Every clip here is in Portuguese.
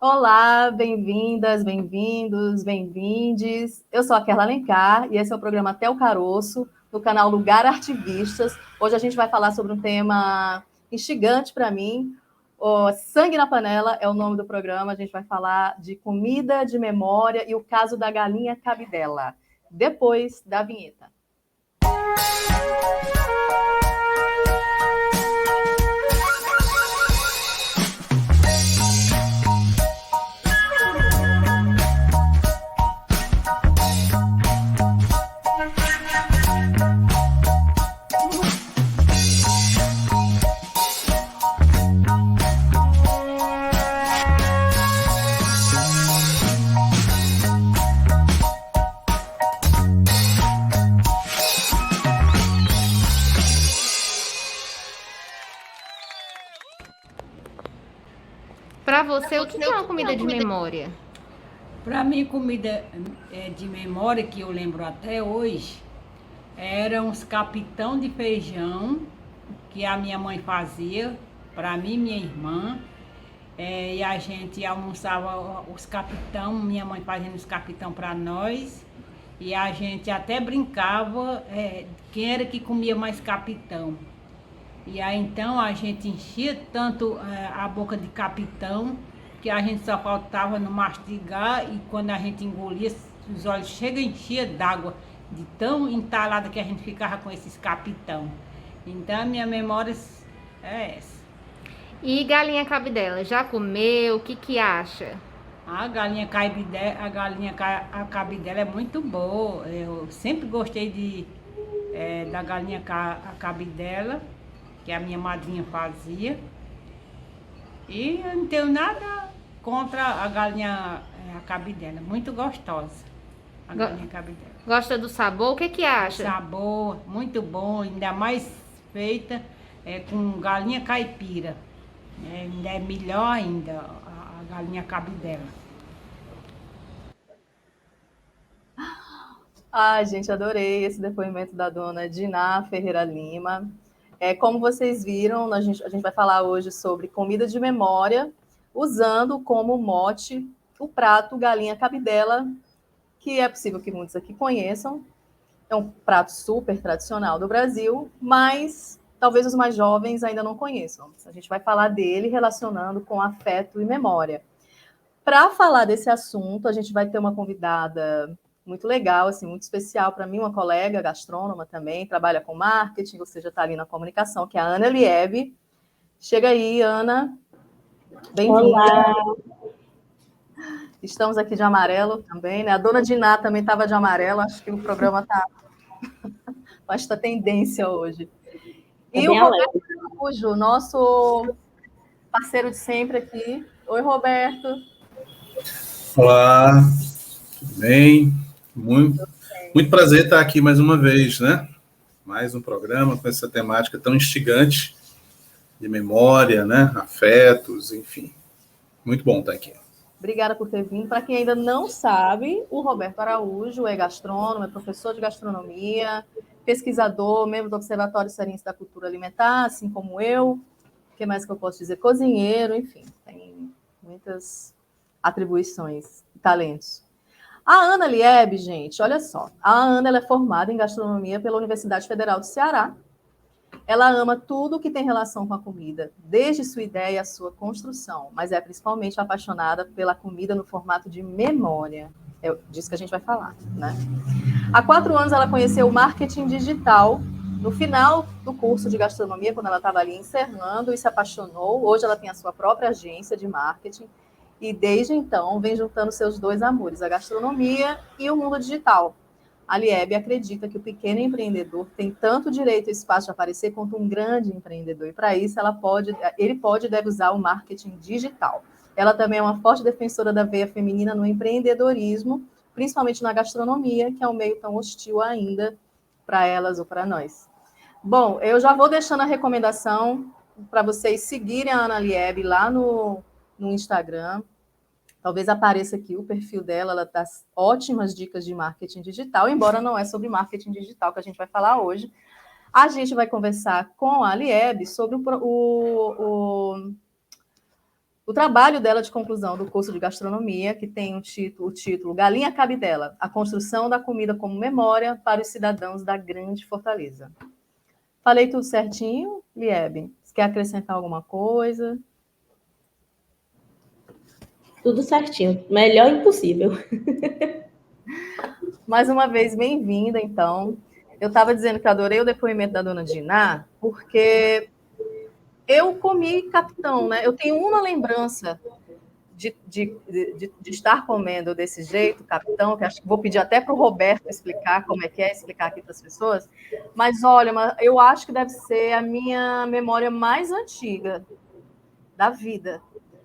Olá, bem-vindas, bem-vindos, bem-vindes. Eu sou a Kerla Alencar e esse é o programa Tel Caroço, do canal Lugar Artivistas. Hoje a gente vai falar sobre um tema instigante para mim. O Sangue na Panela é o nome do programa. A gente vai falar de comida, de memória e o caso da galinha Cabidela, depois da vinheta. Para você, o que é uma comida de memória? Para mim, comida de memória que eu lembro até hoje eram os capitão de feijão que a minha mãe fazia para mim e minha irmã. E a gente almoçava os capitão, minha mãe fazendo os capitão para nós. E a gente até brincava quem era que comia mais capitão. E aí então a gente enchia tanto a boca de capitão que a gente só faltava no mastigar, e quando a gente engolia, os olhos chegam a encher d'água, de tão entalada que a gente ficava com esses capitão. Então a minha memória é essa. E galinha cabidela, já comeu? O que acha? A galinha cabidela é muito boa. Eu sempre gostei da galinha cabidela, que a minha madrinha fazia. E eu não tenho nada contra a galinha cabidela. Muito gostosa a galinha cabidela. Gosta do sabor? O que acha? Sabor, muito bom, ainda mais feita com galinha caipira. Ainda é melhor ainda a galinha cabidela. Ai, gente, adorei esse depoimento da dona Diná Ferreira Lima. Como vocês viram, a gente vai falar hoje sobre comida de memória, usando como mote o prato galinha cabidela, que é possível que muitos aqui conheçam. É um prato super tradicional do Brasil, mas talvez os mais jovens ainda não conheçam. A gente vai falar dele relacionando com afeto e memória. Para falar desse assunto, a gente vai ter uma convidada muito legal, assim, muito especial para mim, uma colega gastrônoma também, trabalha com marketing, ou seja, está ali na comunicação, que é a Ana Liebe. Chega aí, Ana. Bem-vinda. Olá. Estamos aqui de amarelo também, né? A dona Diná também estava de amarelo, acho que o programa está com esta tendência hoje. E o Roberto Araújo, nosso parceiro de sempre aqui. Oi, Roberto. Olá, tudo bem? Muito prazer estar aqui mais uma vez, né? Mais um programa com essa temática tão instigante de memória, né? Afetos, enfim. Muito bom estar aqui. Obrigada por ter vindo. Para quem ainda não sabe, o Roberto Araújo é gastrônomo, é professor de gastronomia, pesquisador, membro do Observatório Cearense da Cultura Alimentar, assim como eu. O que mais que eu posso dizer? Cozinheiro, enfim, tem muitas atribuições e talentos. A Ana Liebe, gente, olha só. A Ana ela é formada em gastronomia pela Universidade Federal do Ceará. Ela ama tudo que tem relação com a comida, desde sua ideia à sua construção, mas é principalmente apaixonada pela comida no formato de memória. É disso que a gente vai falar, né? Há 4 anos ela conheceu o marketing digital no final do curso de gastronomia, quando ela estava ali encerrando, e se apaixonou. Hoje ela tem a sua própria agência de marketing e desde então vem juntando seus dois amores, a gastronomia e o mundo digital. A Liebe acredita que o pequeno empreendedor tem tanto direito e espaço de aparecer quanto um grande empreendedor, e para isso ele pode e deve usar o marketing digital. Ela também é uma forte defensora da veia feminina no empreendedorismo, principalmente na gastronomia, que é um meio tão hostil ainda para elas ou para nós. Bom, eu já vou deixando a recomendação para vocês seguirem a Ana Liebe lá no Instagram. Talvez apareça aqui o perfil dela, ela dá ótimas dicas de marketing digital, embora não é sobre marketing digital que a gente vai falar hoje. A gente vai conversar com a Liebe sobre O trabalho dela de conclusão do curso de gastronomia, que tem o título Galinha Cabidela, a construção da comida como memória para os cidadãos da Grande Fortaleza. Falei tudo certinho, Liebe? Você quer acrescentar alguma coisa? Tudo certinho. Melhor impossível. Mais uma vez, bem-vinda, então. Eu estava dizendo que adorei o depoimento da dona Diná, porque eu comi capitão, né? Eu tenho uma lembrança de estar comendo desse jeito, capitão, que acho que vou pedir até para o Roberto explicar como é que é, explicar aqui para as pessoas. Mas, olha, eu acho que deve ser a minha memória mais antiga da vida.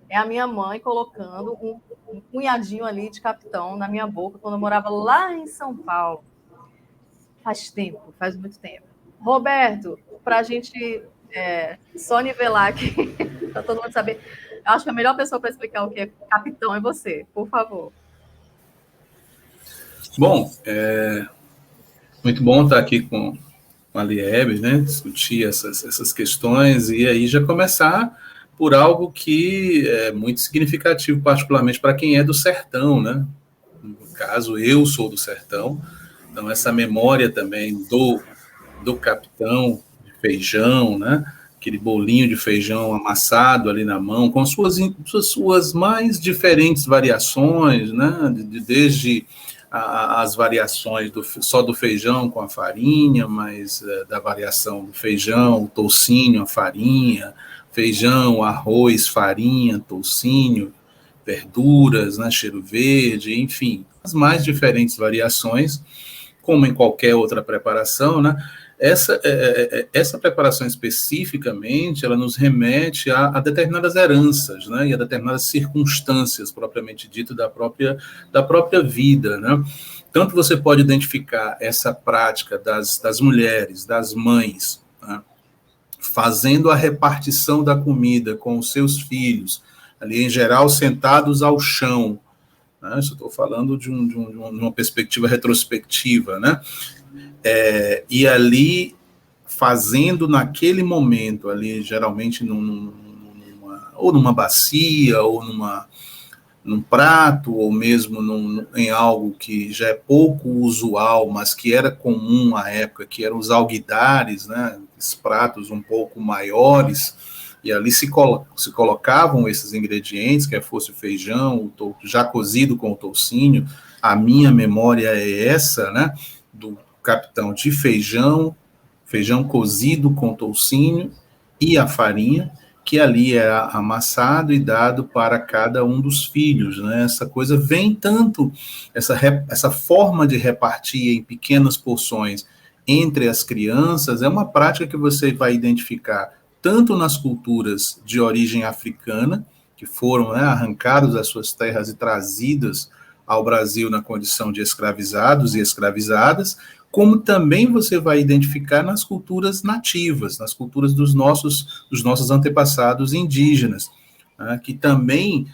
É a minha mãe colocando um punhadinho ali de capitão na minha boca quando eu morava lá em São Paulo. Faz tempo, faz muito tempo. Roberto, para a gente só nivelar aqui, para todo mundo saber, eu acho que a melhor pessoa para explicar o que é capitão é você, por favor. Bom, muito bom estar aqui com a Liebe, né? Discutir essas questões e aí já começar por algo que é muito significativo, particularmente para quem é do sertão, né? No caso, eu sou do sertão, então essa memória também do capitão de feijão, né? Aquele bolinho de feijão amassado ali na mão, com suas mais diferentes variações, né? Desde as variações só do feijão com a farinha, mas da variação do feijão, o toucinho, a farinha, feijão, arroz, farinha, toucinho, verduras, né? Cheiro verde, enfim, as mais diferentes variações, como em qualquer outra preparação, né? Essa preparação especificamente, ela nos remete a determinadas heranças, né, e a determinadas circunstâncias, propriamente dito, da própria vida, né? Tanto você pode identificar essa prática das mulheres, das mães, né, fazendo a repartição da comida com os seus filhos, ali em geral sentados ao chão, né? Isso eu estou falando de uma perspectiva retrospectiva, né? E ali, fazendo naquele momento, ali, geralmente ou numa bacia, ou num prato, ou mesmo em algo que já é pouco usual, mas que era comum à época, que eram os alguidares, né, esses pratos um pouco maiores, e ali se colocavam esses ingredientes, quer fosse o feijão, já cozido com o toucinho. A minha memória é essa, né, do capitão de feijão cozido com toucinho e a farinha, que ali era amassado e dado para cada um dos filhos, né? Essa coisa vem tanto, essa forma de repartir em pequenas porções entre as crianças, é uma prática que você vai identificar tanto nas culturas de origem africana, que foram, né, arrancados das suas terras e trazidas ao Brasil na condição de escravizados e escravizadas, como também você vai identificar nas culturas nativas, nas culturas dos nossos antepassados indígenas, né, que também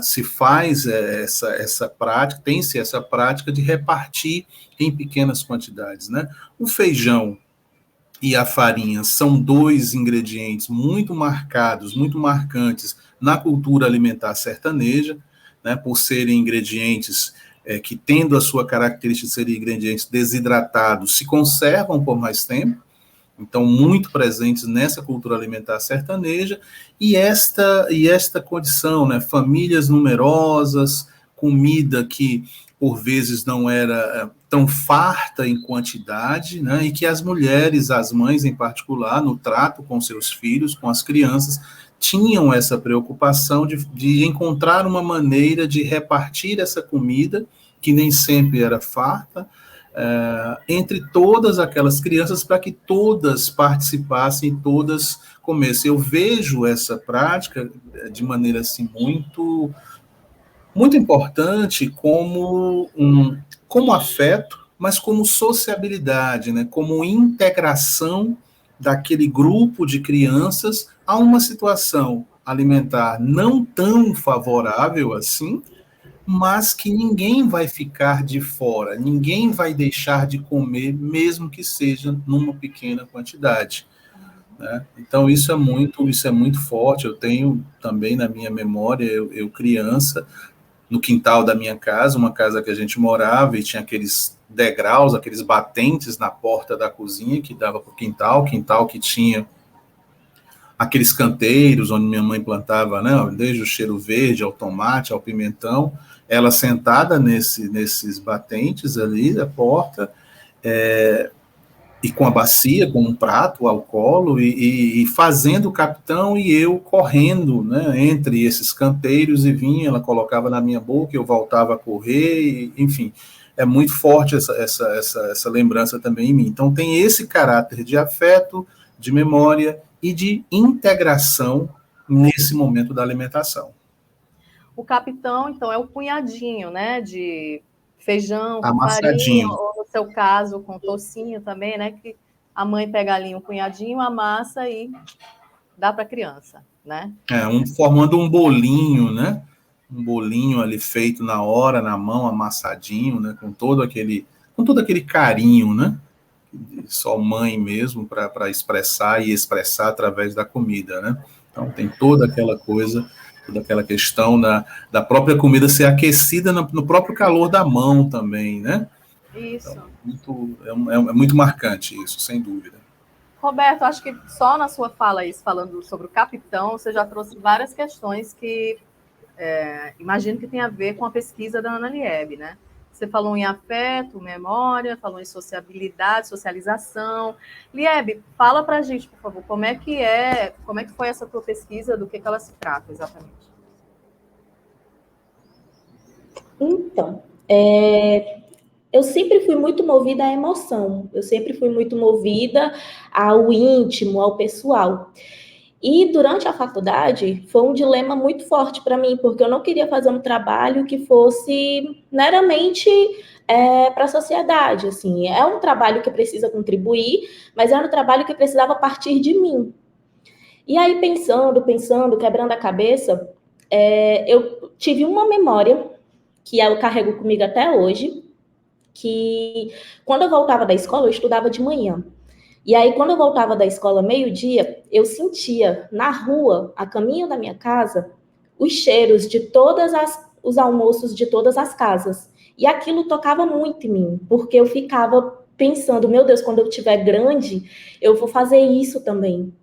se faz essa prática, tem-se essa prática de repartir em pequenas quantidades, né? O feijão e a farinha são dois ingredientes muito marcados, muito marcantes na cultura alimentar sertaneja, né, por serem ingredientes que, tendo a sua característica de serem ingredientes desidratados, se conservam por mais tempo, então muito presentes nessa cultura alimentar sertaneja, e esta condição, né, famílias numerosas, comida que por vezes não era tão farta em quantidade, né, e que as mulheres, as mães em particular, no trato com seus filhos, com as crianças, tinham essa preocupação de encontrar uma maneira de repartir essa comida, que nem sempre era farta, entre todas aquelas crianças, para que todas participassem, todas comessem. Eu vejo essa prática de maneira assim, muito, muito importante como afeto, mas como sociabilidade, né? Como integração daquele grupo de crianças a uma situação alimentar não tão favorável assim, mas que ninguém vai ficar de fora, ninguém vai deixar de comer, mesmo que seja numa pequena quantidade. né? Então, isso é muito forte. Eu tenho também na minha memória, eu criança, no quintal da minha casa, uma casa que a gente morava e tinha aqueles degraus, aqueles batentes na porta da cozinha que dava para o quintal que tinha aqueles canteiros onde minha mãe plantava, né, desde o cheiro verde ao tomate, ao pimentão, ela sentada nesses batentes ali da porta, e com a bacia, com um prato ao colo, e fazendo o capitão, e eu correndo, né, entre esses canteiros, e vinha, ela colocava na minha boca, eu voltava a correr, enfim, é muito forte essa lembrança também em mim. Então tem esse caráter de afeto, de memória e de integração nesse momento da alimentação. O capitão, então, é o punhadinho, né, de feijão com farinha, Amassadinho. ou no seu caso, com tocinho também, né, que a mãe pega ali um punhadinho, amassa e dá para a criança, né? Formando um bolinho, né? Um bolinho ali feito na hora, na mão, amassadinho, né? Com todo aquele carinho, né? Só mãe mesmo para expressar e expressar através da comida, né? Então tem toda aquela coisa, toda aquela questão da própria comida ser aquecida no próprio calor da mão também, né? Isso. Então, é muito marcante isso, sem dúvida. Roberto, acho que só na sua fala aí, falando sobre o capitão, você já trouxe várias questões que imagino que tem a ver com a pesquisa da Ana Liebe, né? Você falou em afeto, memória, falou em sociabilidade, socialização. Liebe, fala para a gente, por favor, como é que foi essa tua pesquisa, do que ela se trata exatamente? Então, eu sempre fui muito movida à emoção, eu sempre fui muito movida ao íntimo, ao pessoal. E durante a faculdade foi um dilema muito forte para mim, porque eu não queria fazer um trabalho que fosse meramente para a sociedade. Assim, é um trabalho que precisa contribuir, mas era um trabalho que precisava partir de mim. E aí, pensando, quebrando a cabeça, eu tive uma memória que eu carrego comigo até hoje, que quando eu voltava da escola, eu estudava de manhã. E aí, quando eu voltava da escola meio-dia, eu sentia na rua, a caminho da minha casa, os cheiros de os almoços de todas as casas. E aquilo tocava muito em mim, porque eu ficava pensando, meu Deus, quando eu estiver grande, eu vou fazer isso também.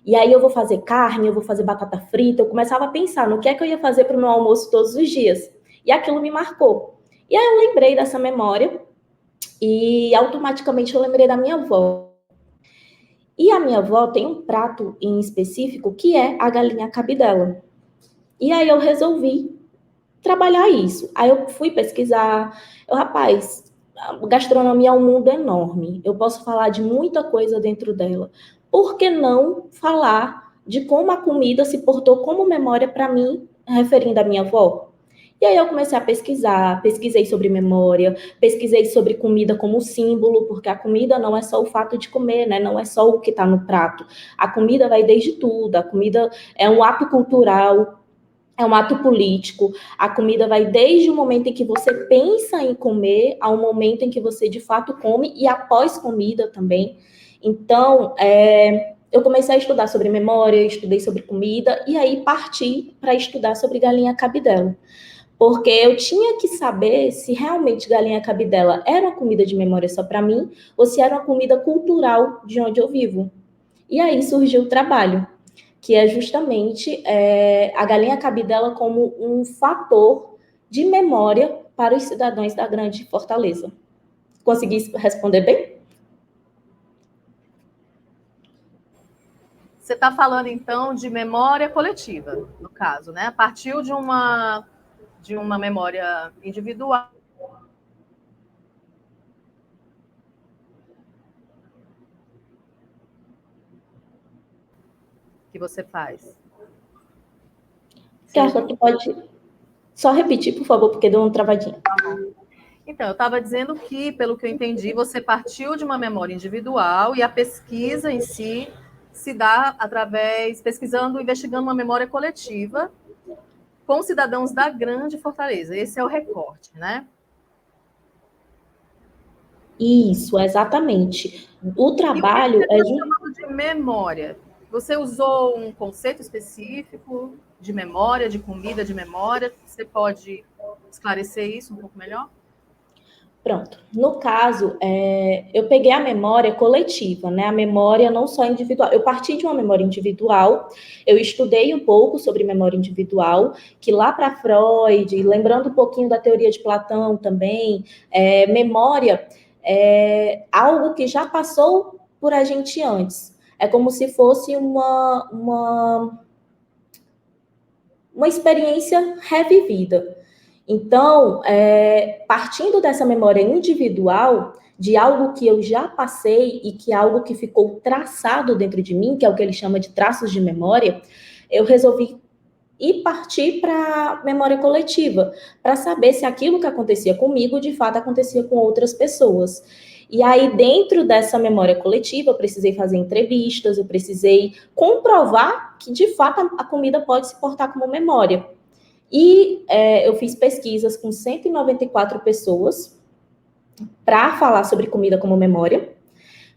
E aí eu vou fazer carne, eu vou fazer batata frita. Eu começava a pensar no que é que eu ia fazer para o meu almoço todos os dias. E aquilo me marcou. E aí eu lembrei dessa memória e automaticamente eu lembrei da minha avó. E a minha avó tem um prato em específico que é a galinha cabidela. E aí eu resolvi trabalhar isso. Aí eu fui pesquisar. Rapaz, a gastronomia é um mundo enorme. Eu posso falar de muita coisa dentro dela. Por que não falar de como a comida se portou como memória para mim, referindo à minha avó? E aí eu comecei a pesquisar, pesquisei sobre memória, pesquisei sobre comida como símbolo, porque a comida não é só o fato de comer, né? Não é só o que está no prato. A comida vai desde tudo, a comida é um ato cultural, é um ato político, a comida vai desde o momento em que você pensa em comer, ao momento em que você de fato come, e após comida também. Então, eu comecei a estudar sobre memória, estudei sobre comida, e aí parti para estudar sobre galinha cabidela. Porque eu tinha que saber se realmente galinha cabidela era uma comida de memória só para mim, ou se era uma comida cultural de onde eu vivo. E aí surgiu o trabalho, que é justamente a galinha cabidela como um fator de memória para os cidadãos da Grande Fortaleza. Consegui responder bem? Você está falando, então, de memória coletiva, no caso, né? Partiu de uma memória individual. Que você faz. Carla, tu pode só repetir, por favor, porque deu um travadinho. Tá bom. Então, eu estava dizendo que, pelo que eu entendi, você partiu de uma memória individual e a pesquisa em si se dá pesquisando, investigando uma memória coletiva com cidadãos da Grande Fortaleza. Esse é o recorte, né? Isso, exatamente. O trabalho Você está chamando de memória. Você usou um conceito específico de memória, de comida de memória? Você pode esclarecer isso um pouco melhor? Pronto. No caso, eu peguei a memória coletiva, né? A memória não só individual. Eu parti de uma memória individual, eu estudei um pouco sobre memória individual, que lá para Freud, lembrando um pouquinho da teoria de Platão também, memória é algo que já passou por a gente antes. É como se fosse uma experiência revivida. Então, partindo dessa memória individual, de algo que eu já passei e que é algo que ficou traçado dentro de mim, que é o que ele chama de traços de memória, eu resolvi ir partir para a memória coletiva, para saber se aquilo que acontecia comigo, de fato, acontecia com outras pessoas. E aí, dentro dessa memória coletiva, eu precisei fazer entrevistas, eu precisei comprovar que, de fato, a comida pode se portar como memória. E eu fiz pesquisas com 194 pessoas para falar sobre comida como memória.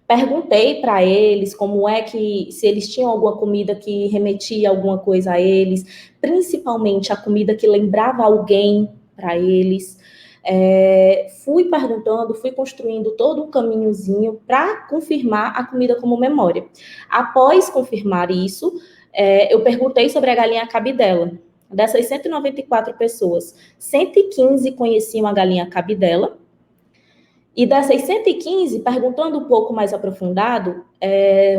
Perguntei para eles como é que, se eles tinham alguma comida que remetia alguma coisa a eles, principalmente a comida que lembrava alguém para eles. Fui perguntando, fui construindo todo um caminhozinho para confirmar a comida como memória. Após confirmar isso, eu perguntei sobre a galinha cabidela. Dessas 194 pessoas, 115 conheciam a galinha cabidela. E dessas 115, perguntando um pouco mais aprofundado,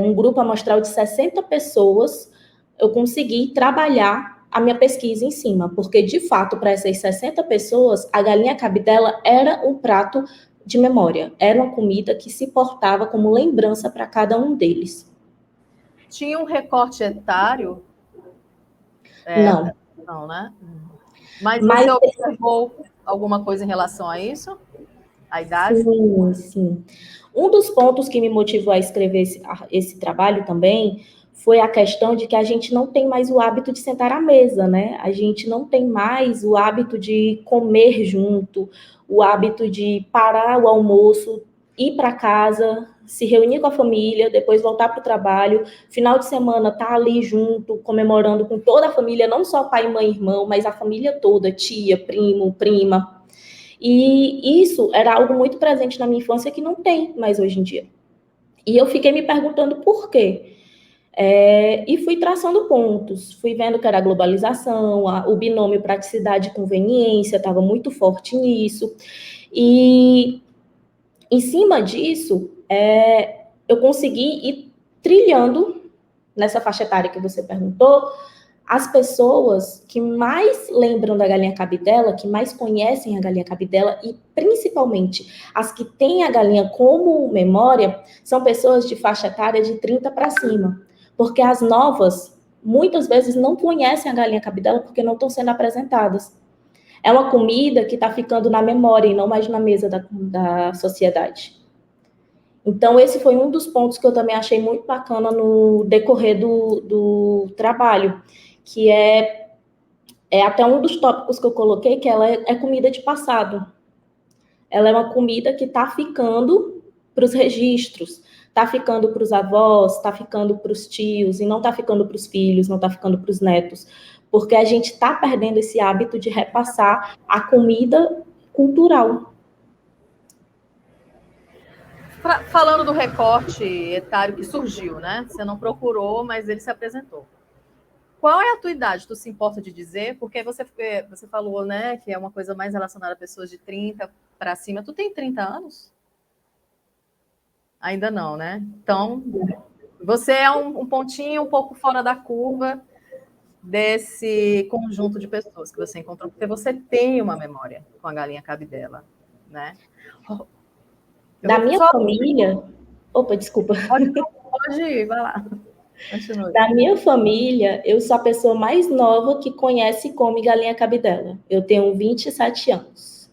um grupo amostral de 60 pessoas, eu consegui trabalhar a minha pesquisa em cima, porque, de fato, para essas 60 pessoas, a galinha cabidela era um prato de memória, era uma comida que se portava como lembrança para cada um deles. Tinha um recorte etário? Não. Não, né? Mas você observou alguma coisa em relação a isso? A idade? Sim, sim. Um dos pontos que me motivou a escrever esse trabalho também foi a questão de que a gente não tem mais o hábito de sentar à mesa, né? A gente não tem mais o hábito de comer junto, o hábito de parar o almoço, ir para casa, se reunir com a família, depois voltar para o trabalho, final de semana tá ali junto, comemorando com toda a família, não só pai, mãe, irmão, mas a família toda, tia, primo, prima. E isso era algo muito presente na minha infância que não tem mais hoje em dia. E eu fiquei me perguntando por quê. E fui traçando pontos, fui vendo que era a globalização, o binômio praticidade e conveniência estava muito forte nisso. E em cima disso, eu consegui ir trilhando, nessa faixa etária que você perguntou, as pessoas que mais lembram da galinha cabidela, que mais conhecem a galinha cabidela e principalmente as que têm a galinha como memória, são pessoas de faixa etária de 30 para cima. Porque as novas, muitas vezes, não conhecem a galinha cabidela porque não estão sendo apresentadas. É uma comida que está ficando na memória e não mais na mesa da sociedade. Então, esse foi um dos pontos que eu também achei muito bacana no decorrer do trabalho, que é até um dos tópicos que eu coloquei, que ela é comida de passado. Ela é uma comida que está ficando para os registros, está ficando para os avós, está ficando para os tios, e não está ficando para os filhos, não está ficando para os netos, porque a gente está perdendo esse hábito de repassar a comida cultural. Falando do recorte etário que surgiu, né? Você não procurou, mas ele se apresentou. Qual é a tua idade? Tu se importa de dizer? Porque você falou, né, que é uma coisa mais relacionada a pessoas de 30 para cima. Tu tem 30 anos? Ainda não, né? Então, você é um pontinho um pouco fora da curva desse conjunto de pessoas que você encontrou, porque você tem uma memória com a galinha cabidela, né? Da minha família... Opa, desculpa. Pode ir, vai lá. Continue. Da minha família, eu sou a pessoa mais nova que conhece e come galinha cabidela. Eu tenho 27 anos.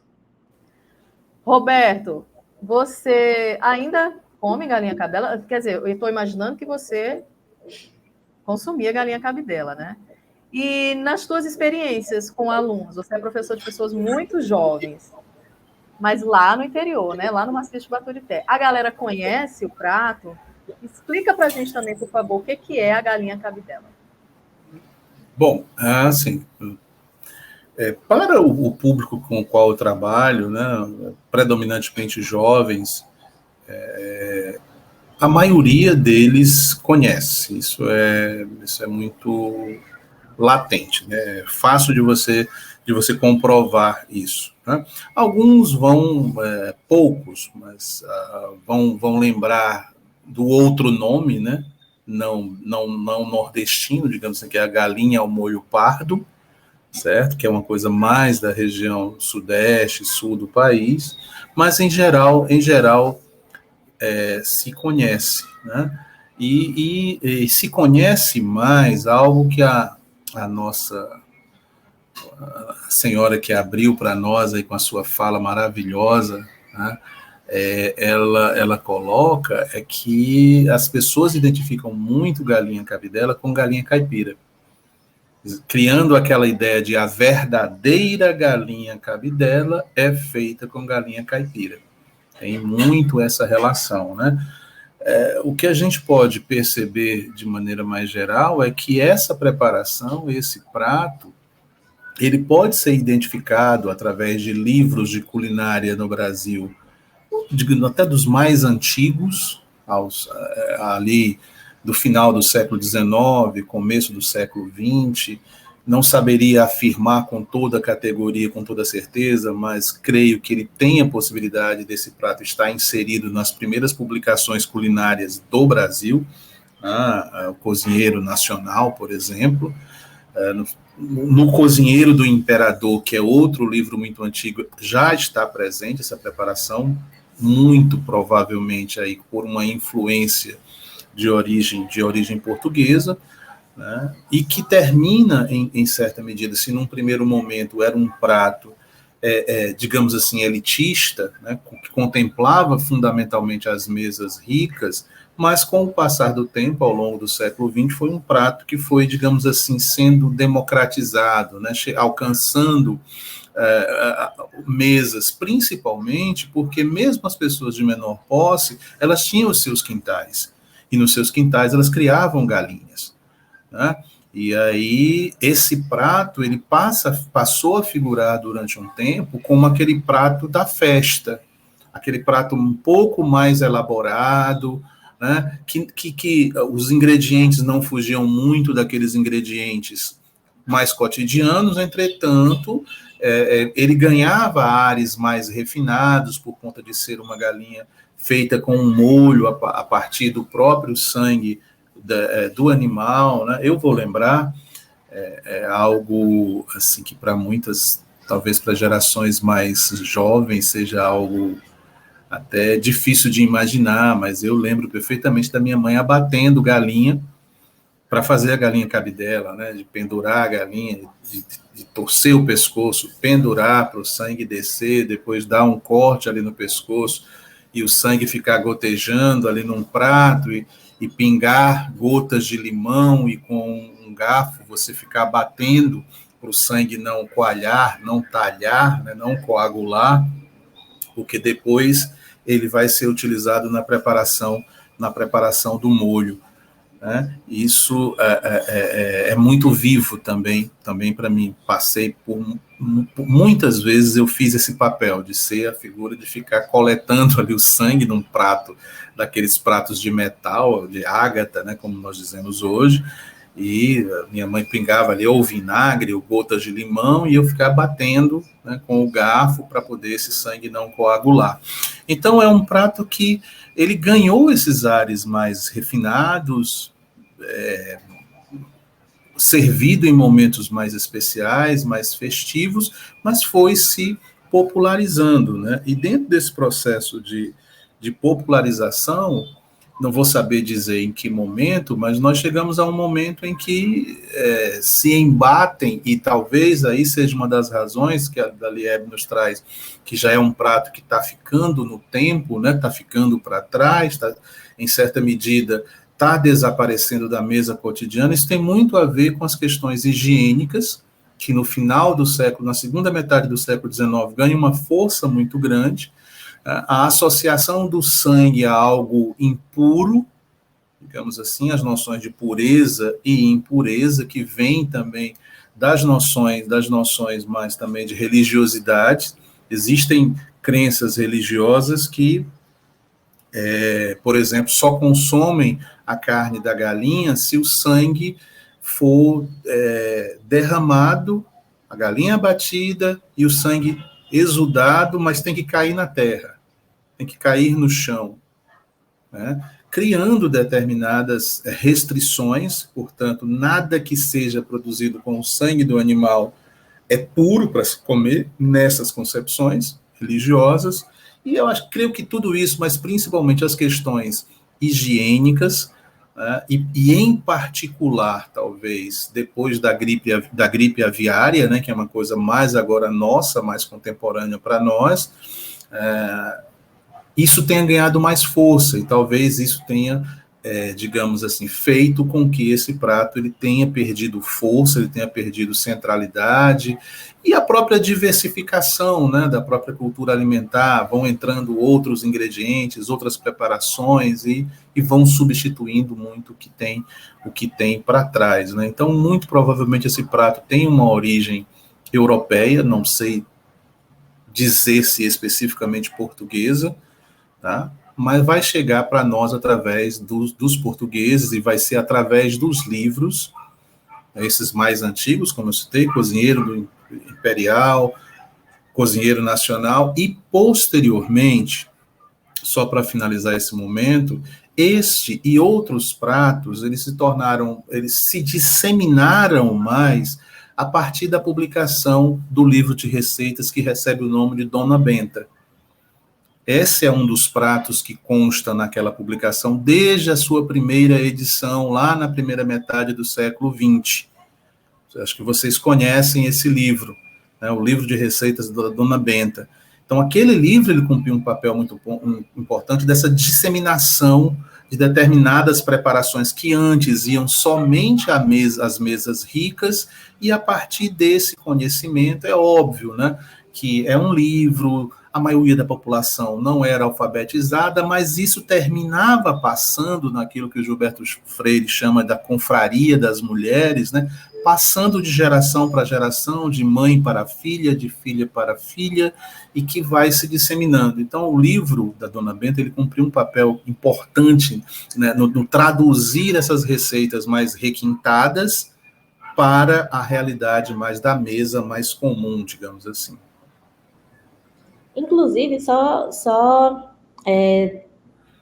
Roberto, você ainda come galinha cabidela? Quer dizer, eu estou imaginando que você consumia galinha cabidela, né? E nas tuas experiências com alunos, você é professor de pessoas muito jovens. mas lá no interior, né? Lá no Maciço de Baturité. A galera conhece o prato? Explica para a gente também, por favor, o que é a galinha cabidela. Bom, assim, para o público com o qual eu trabalho, né, predominantemente jovens, a maioria deles conhece. Isso é muito latente, né? É fácil de você comprovar isso, né? Alguns vão, poucos, mas vão lembrar do outro nome, né? Não nordestino, digamos assim, que é a galinha ao molho pardo, certo? Que é uma coisa mais da região sudeste, sul do país, mas em geral se conhece, né? E se conhece mais algo que a nossa a senhora que abriu para nós aí com a sua fala maravilhosa, né? Ela coloca que as pessoas identificam muito galinha cabidela com galinha caipira, criando aquela ideia de a verdadeira galinha cabidela é feita com galinha caipira. Tem muito essa relação, né? O que a gente pode perceber de maneira mais geral é que essa preparação, esse prato, ele pode ser identificado através de livros de culinária no Brasil, até dos mais antigos, ali do final do século XIX, começo do século XX. Não saberia afirmar com toda a categoria, com toda certeza, mas creio que ele tem a possibilidade desse prato estar inserido nas primeiras publicações culinárias do Brasil, o Cozinheiro Nacional, por exemplo, no Cozinheiro do Imperador, que é outro livro muito antigo, já está presente essa preparação, muito provavelmente aí por uma influência de origem portuguesa, né, e que termina, em certa medida, se num primeiro momento era um prato, digamos assim, elitista, né, que contemplava fundamentalmente as mesas ricas, mas com o passar do tempo, ao longo do século XX, foi um prato que foi, digamos assim, sendo democratizado, né, alcançando mesas, principalmente porque mesmo as pessoas de menor posse, elas tinham os seus quintais, e nos seus quintais elas criavam galinhas, né? E aí esse prato ele passou a figurar durante um tempo como aquele prato da festa, aquele prato um pouco mais elaborado, né? Que os ingredientes não fugiam muito daqueles ingredientes mais cotidianos, entretanto, ele ganhava ares mais refinados por conta de ser uma galinha feita com um molho a partir do próprio sangue do animal, né? Eu vou lembrar algo assim que para muitas, talvez para gerações mais jovens, seja algo até difícil de imaginar, mas eu lembro perfeitamente da minha mãe abatendo galinha para fazer a galinha cabidela, né? De pendurar a galinha, de torcer o pescoço, pendurar para o sangue descer, depois dar um corte ali no pescoço e o sangue ficar gotejando ali num prato e pingar gotas de limão, e com um garfo você ficar batendo para o sangue não coalhar, não talhar, né, não coagular, porque depois ele vai ser utilizado na preparação do molho, né? Isso é muito vivo também para mim. Passei por muitas vezes, eu fiz esse papel de ser a figura de ficar coletando ali o sangue num prato, daqueles pratos de metal, de ágata, né, como nós dizemos hoje, e minha mãe pingava ali ou vinagre ou gotas de limão e eu ficava batendo, né, com o garfo para poder esse sangue não coagular. Então é um prato que ele ganhou esses ares mais refinados, servido em momentos mais especiais, mais festivos, mas foi se popularizando, né? E dentro desse processo de popularização, não vou saber dizer em que momento, mas nós chegamos a um momento em que se embatem, e talvez aí seja uma das razões que a Dalieb nos traz, que já é um prato que está ficando no tempo, né? Está ficando para trás, em certa medida está desaparecendo da mesa cotidiana. Isso tem muito a ver com as questões higiênicas, que no final do século, na segunda metade do século XIX, ganha uma força muito grande. A associação do sangue a algo impuro, digamos assim, as noções de pureza e impureza, que vêm também das noções, mas também de religiosidade. Existem crenças religiosas que, por exemplo, só consomem a carne da galinha se o sangue for derramado, a galinha abatida e o sangue exudado, mas tem que cair na terra, tem que cair no chão, né? Criando determinadas restrições, portanto, nada que seja produzido com o sangue do animal é puro para se comer, nessas concepções religiosas, e creio que tudo isso, mas principalmente as questões higiênicas, né, e em particular, talvez, depois da gripe aviária, né, que é uma coisa mais agora nossa, mais contemporânea para nós, isso tenha ganhado mais força, e talvez isso tenha, digamos assim, feito com que esse prato ele tenha perdido força, ele tenha perdido centralidade, e a própria diversificação, né, da própria cultura alimentar, vão entrando outros ingredientes, outras preparações, e vão substituindo muito o que tem para trás, né? Então, muito provavelmente esse prato tem uma origem europeia, não sei dizer se especificamente portuguesa, tá? Mas vai chegar para nós através dos portugueses, e vai ser através dos livros, esses mais antigos, como eu citei, Cozinheiro do Imperial, Cozinheiro Nacional, e posteriormente, só para finalizar esse momento, este e outros pratos, eles se disseminaram mais a partir da publicação do livro de receitas que recebe o nome de Dona Benta. Esse é um dos pratos que consta naquela publicação desde a sua primeira edição, lá na primeira metade do século XX. Acho que vocês conhecem esse livro, né, o livro de receitas da Dona Benta. Então, aquele livro ele cumpriu um papel muito importante dessa disseminação de determinadas preparações que antes iam somente às mesas ricas, e a partir desse conhecimento, é óbvio, né, que é um livro, a maioria da população não era alfabetizada, mas isso terminava passando naquilo que o Gilberto Freire chama da confraria das mulheres, né? Passando de geração para geração, de mãe para filha, de filha para filha, e que vai se disseminando. Então, o livro da Dona Benta, ele cumpriu um papel importante, né, no traduzir essas receitas mais requintadas para a realidade mais da mesa, mais comum, digamos assim. Inclusive, só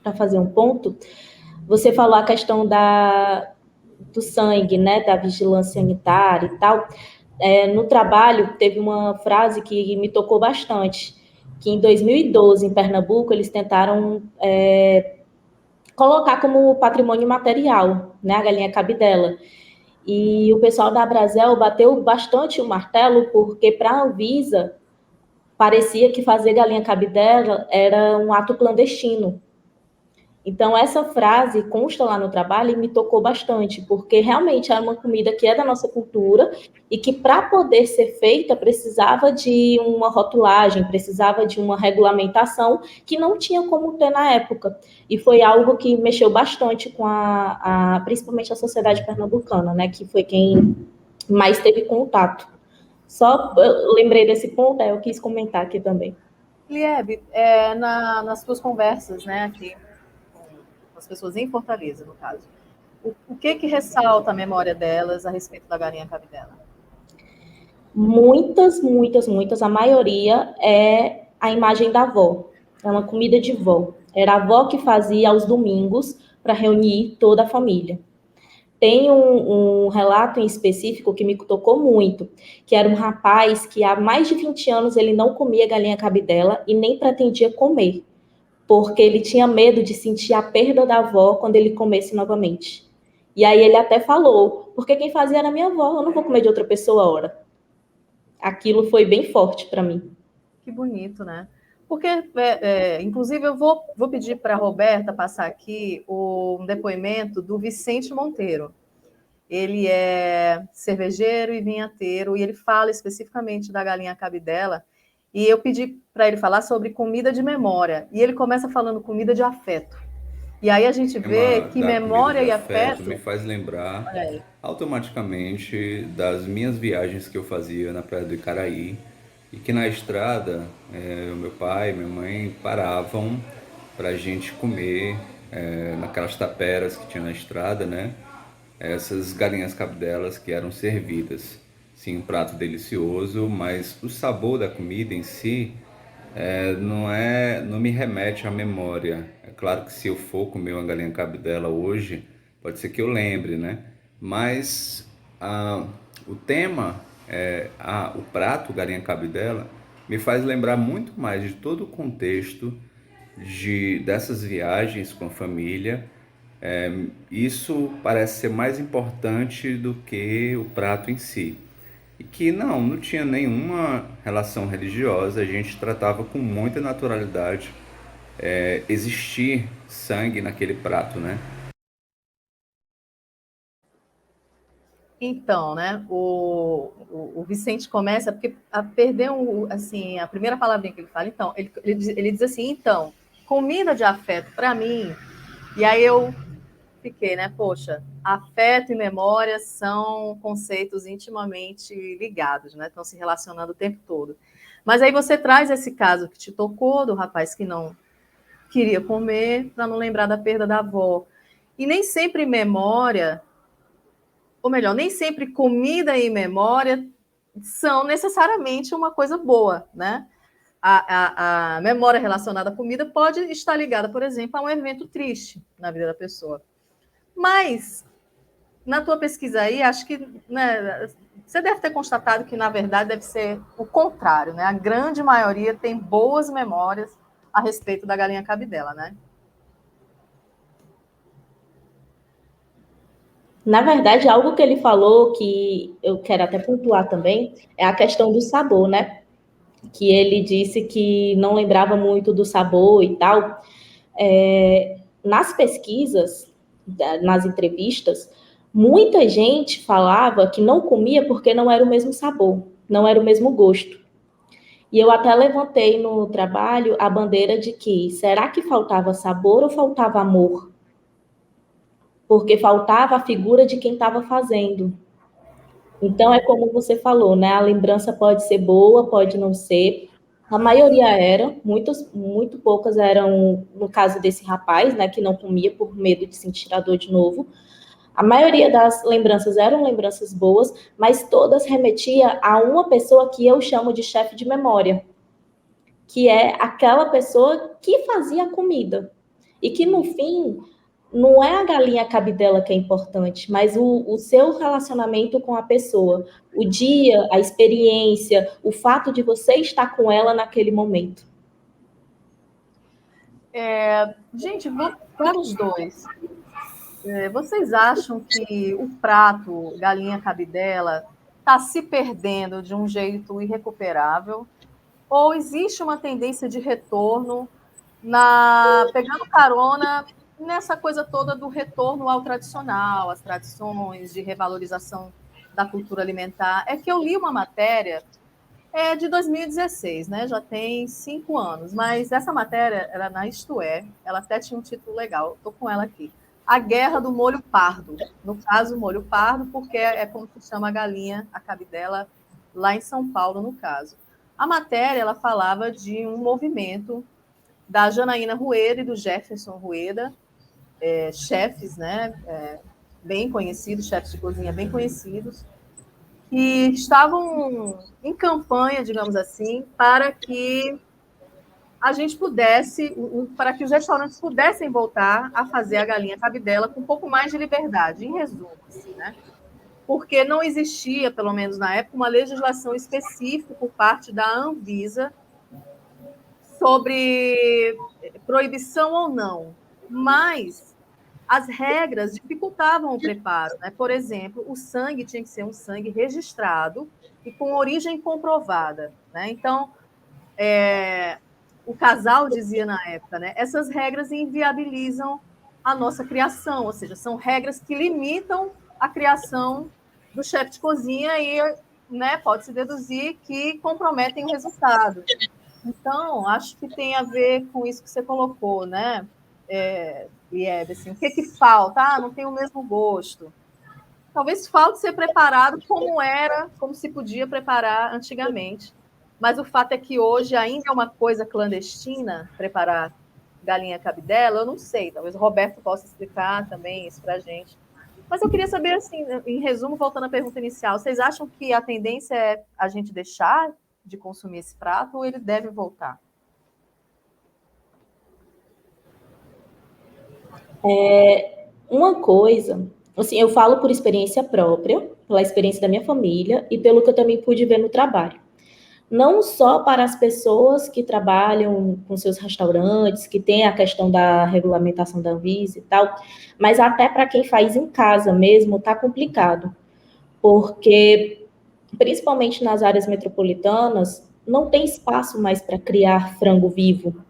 para fazer um ponto, você falou a questão do sangue, né, da vigilância sanitária e tal. No trabalho, teve uma frase que me tocou bastante, que em 2012, em Pernambuco, eles tentaram colocar como patrimônio material, né, a galinha cabidela. E o pessoal da Abrazel bateu bastante o martelo, porque para a Anvisa parecia que fazer galinha cabidela era um ato clandestino. Então, essa frase consta lá no trabalho e me tocou bastante, porque realmente era uma comida que é da nossa cultura e que, para poder ser feita, precisava de uma rotulagem, precisava de uma regulamentação que não tinha como ter na época. E foi algo que mexeu bastante com principalmente a sociedade pernambucana, né, que foi quem mais teve contato. Só eu lembrei desse ponto, eu quis comentar aqui também. Liebe, nas suas conversas, né, aqui com as pessoas em Fortaleza, no caso, o que ressalta a memória delas a respeito da galinha cabidela? Muitas, muitas, muitas. A maioria é a imagem da avó. É uma comida de vó. Era a avó que fazia aos domingos para reunir toda a família. Tem um relato em específico que me tocou muito, que era um rapaz que há mais de 20 anos ele não comia galinha cabidela e nem pretendia comer, porque ele tinha medo de sentir a perda da avó quando ele comesse novamente. E aí ele até falou, porque quem fazia era minha avó, eu não vou comer de outra pessoa ora. Aquilo foi bem forte para mim. Que bonito, né? Porque, inclusive, eu vou pedir para a Roberta passar aqui um depoimento do Vicente Monteiro. ele é cervejeiro e vinhateiro, e ele fala especificamente da galinha cabidela, e eu pedi para ele falar sobre comida de memória, e ele começa falando comida de afeto. E aí a gente vê que Da comida memória de e afeto afeto... me faz lembrar Olha aí. automaticamente das minhas viagens que eu fazia na Praia do Icaraí, e que na estrada o meu pai e minha mãe paravam para a gente comer naquelas taperas que tinha na estrada, né? Essas galinhas cabidela que eram servidas. Sim, um prato delicioso, mas o sabor da comida em si não me remete à memória. É claro que se eu for comer uma galinha cabidela hoje, pode ser que eu lembre, né? Mas o tema, o prato galinha cabidela, me faz lembrar muito mais de todo o contexto dessas viagens com a família. Isso parece ser mais importante do que o prato em si. E que não tinha nenhuma relação religiosa, a gente tratava com muita naturalidade existir sangue naquele prato, né? Então, né, o Vicente começa, porque perdeu, assim, a primeira palavrinha que ele fala, então, ele diz assim, então, comida de afeto para mim, e aí eu fiquei, né, poxa, afeto e memória são conceitos intimamente ligados, né, estão se relacionando o tempo todo. Mas aí você traz esse caso que te tocou, do rapaz que não queria comer, para não lembrar da perda da avó. E nem sempre memória, ou melhor, nem sempre comida e memória são necessariamente uma coisa boa, né? A memória relacionada à comida pode estar ligada, por exemplo, a um evento triste na vida da pessoa. Mas, na tua pesquisa aí, acho que, né, você deve ter constatado que, na verdade, deve ser o contrário, né? A grande maioria tem boas memórias a respeito da galinha cabidela, né? Na verdade, algo que ele falou que eu quero até pontuar também é a questão do sabor, né? Que ele disse que não lembrava muito do sabor e tal. Nas pesquisas, nas entrevistas, muita gente falava que não comia porque não era o mesmo sabor, não era o mesmo gosto. E eu até levantei no trabalho a bandeira de que será que faltava sabor ou faltava amor? Porque faltava a figura de quem estava fazendo. Então, é como você falou, né? A lembrança pode ser boa, pode não ser. A maioria era, muito poucas eram, no caso desse rapaz, né, que não comia por medo de sentir a dor de novo. A maioria das lembranças eram lembranças boas, mas todas remetia a uma pessoa que eu chamo de chefe de memória, que é aquela pessoa que fazia a comida. E que, no fim, não é a galinha cabidela que é importante, mas o seu relacionamento com a pessoa, o dia, a experiência, o fato de você estar com ela naquele momento. Gente, para os dois, vocês acham que o prato galinha cabidela está se perdendo de um jeito irrecuperável? Ou existe uma tendência de retorno pegando carona nessa coisa toda do retorno ao tradicional, às tradições, de revalorização da cultura alimentar? É que eu li uma matéria de 2016, né? Já tem 5 anos, mas essa matéria era na Isto É, ela até tinha um título legal, estou com ela aqui. A Guerra do Molho Pardo. No caso, o molho pardo, porque é como se chama a galinha, a cabidela, lá em São Paulo, no caso. A matéria, ela falava de um movimento da Janaína Rueda e do Jefferson Rueda, chefes, né, bem conhecidos, chefes de cozinha bem conhecidos, que estavam em campanha, digamos assim, para que a gente pudesse, para que os restaurantes pudessem voltar a fazer a galinha cabidela com um pouco mais de liberdade, em resumo, assim, né? Porque não existia, pelo menos na época, uma legislação específica por parte da Anvisa sobre proibição ou não, mas as regras dificultavam o preparo, né? Por exemplo, o sangue tinha que ser um sangue registrado e com origem comprovada, né? Então, o casal dizia na época, né? Essas regras inviabilizam a nossa criação, ou seja, são regras que limitam a criação do chefe de cozinha e, né, pode-se deduzir que comprometem o resultado. Então, acho que tem a ver com isso que você colocou, né, Liebe, assim, o que falta? Ah, não tem o mesmo gosto. Talvez falte ser preparado como se podia preparar antigamente. Mas o fato é que hoje ainda é uma coisa clandestina preparar galinha cabidela, eu não sei. Talvez o Roberto possa explicar também isso para a gente. Mas eu queria saber, assim, em resumo, voltando à pergunta inicial, vocês acham que a tendência é a gente deixar de consumir esse prato ou ele deve voltar? Uma coisa, assim, eu falo por experiência própria, pela experiência da minha família e pelo que eu também pude ver no trabalho. Não só para as pessoas que trabalham com seus restaurantes, que tem a questão da regulamentação da Anvisa e tal, mas até para quem faz em casa mesmo, está complicado. Porque, principalmente nas áreas metropolitanas, não tem espaço mais para criar frango vivo.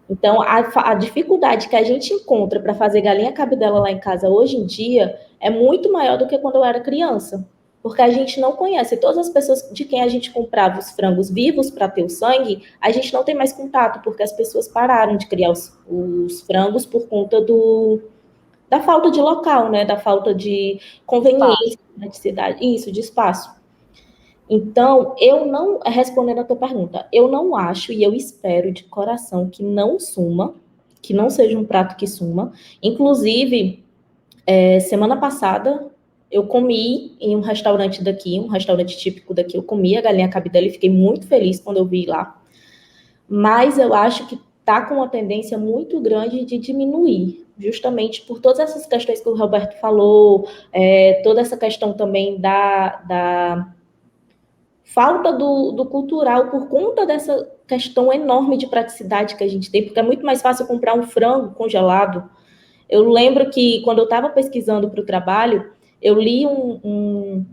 Então, a dificuldade que a gente encontra para fazer galinha cabidela lá em casa hoje em dia é muito maior do que quando eu era criança. Porque a gente não conhece. Todas as pessoas de quem a gente comprava os frangos vivos para ter o sangue, a gente não tem mais contato, porque as pessoas pararam de criar os frangos por conta da falta de local, né? Da falta de conveniência, praticidade, isso, de espaço. Então, respondendo a tua pergunta, eu não acho e eu espero de coração que não suma, que não seja um prato que suma. Inclusive, semana passada, eu comi em um restaurante daqui, um restaurante típico daqui, eu comi a galinha cabidela e fiquei muito feliz quando eu vi lá. Mas eu acho que está com uma tendência muito grande de diminuir, justamente por todas essas questões que o Roberto falou, toda essa questão também da falta do cultural por conta dessa questão enorme de praticidade que a gente tem, porque é muito mais fácil comprar um frango congelado. Eu lembro que quando eu estava pesquisando para o trabalho, eu li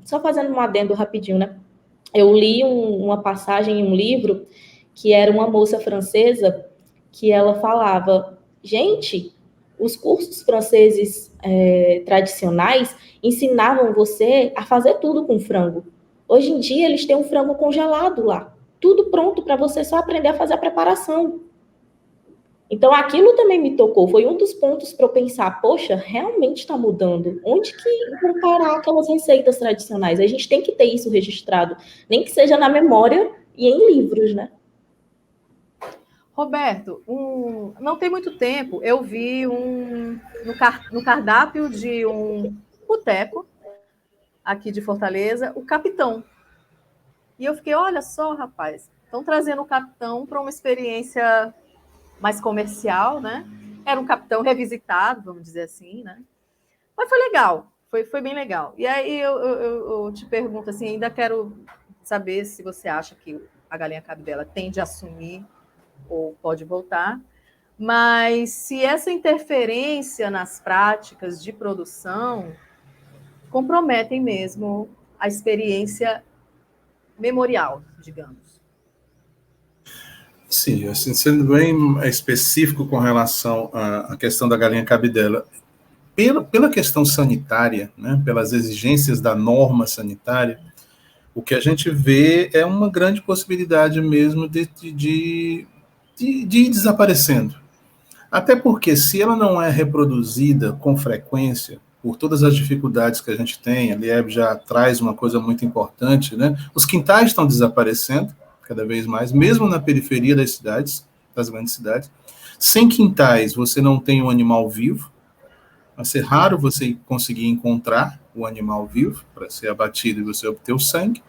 só fazendo um adendo rapidinho, né? Eu li uma passagem em um livro que era uma moça francesa que ela falava, gente, os cursos franceses tradicionais ensinavam você a fazer tudo com frango. Hoje em dia, eles têm um frango congelado lá. Tudo pronto para você só aprender a fazer a preparação. Então, aquilo também me tocou. Foi um dos pontos para eu pensar, poxa, realmente está mudando. Onde que vão parar aquelas receitas tradicionais? A gente tem que ter isso registrado. Nem que seja na memória e em livros, né? Roberto, não tem muito tempo, eu vi no cardápio de um boteco aqui de Fortaleza, o Capitão. E eu fiquei, olha só, rapaz, estão trazendo o Capitão para uma experiência mais comercial, né? Era um Capitão revisitado, vamos dizer assim, né? Mas foi legal, foi bem legal. E aí eu te pergunto, assim, ainda quero saber se você acha que a galinha cabidela tende a assumir ou pode voltar, mas se essa interferência nas práticas de produção comprometem mesmo a experiência memorial, digamos. Sim, assim, sendo bem específico com relação à questão da galinha cabidela, pela questão sanitária, né, pelas exigências da norma sanitária, o que a gente vê é uma grande possibilidade mesmo de ir desaparecendo. Até porque, se ela não é reproduzida com frequência, por todas as dificuldades que a gente tem, a Liebe já traz uma coisa muito importante, né? Os quintais estão desaparecendo cada vez mais, mesmo na periferia das cidades, das grandes cidades. Sem quintais, você não tem um animal vivo. Vai ser raro você conseguir encontrar o animal vivo para ser abatido e você obter o sangue.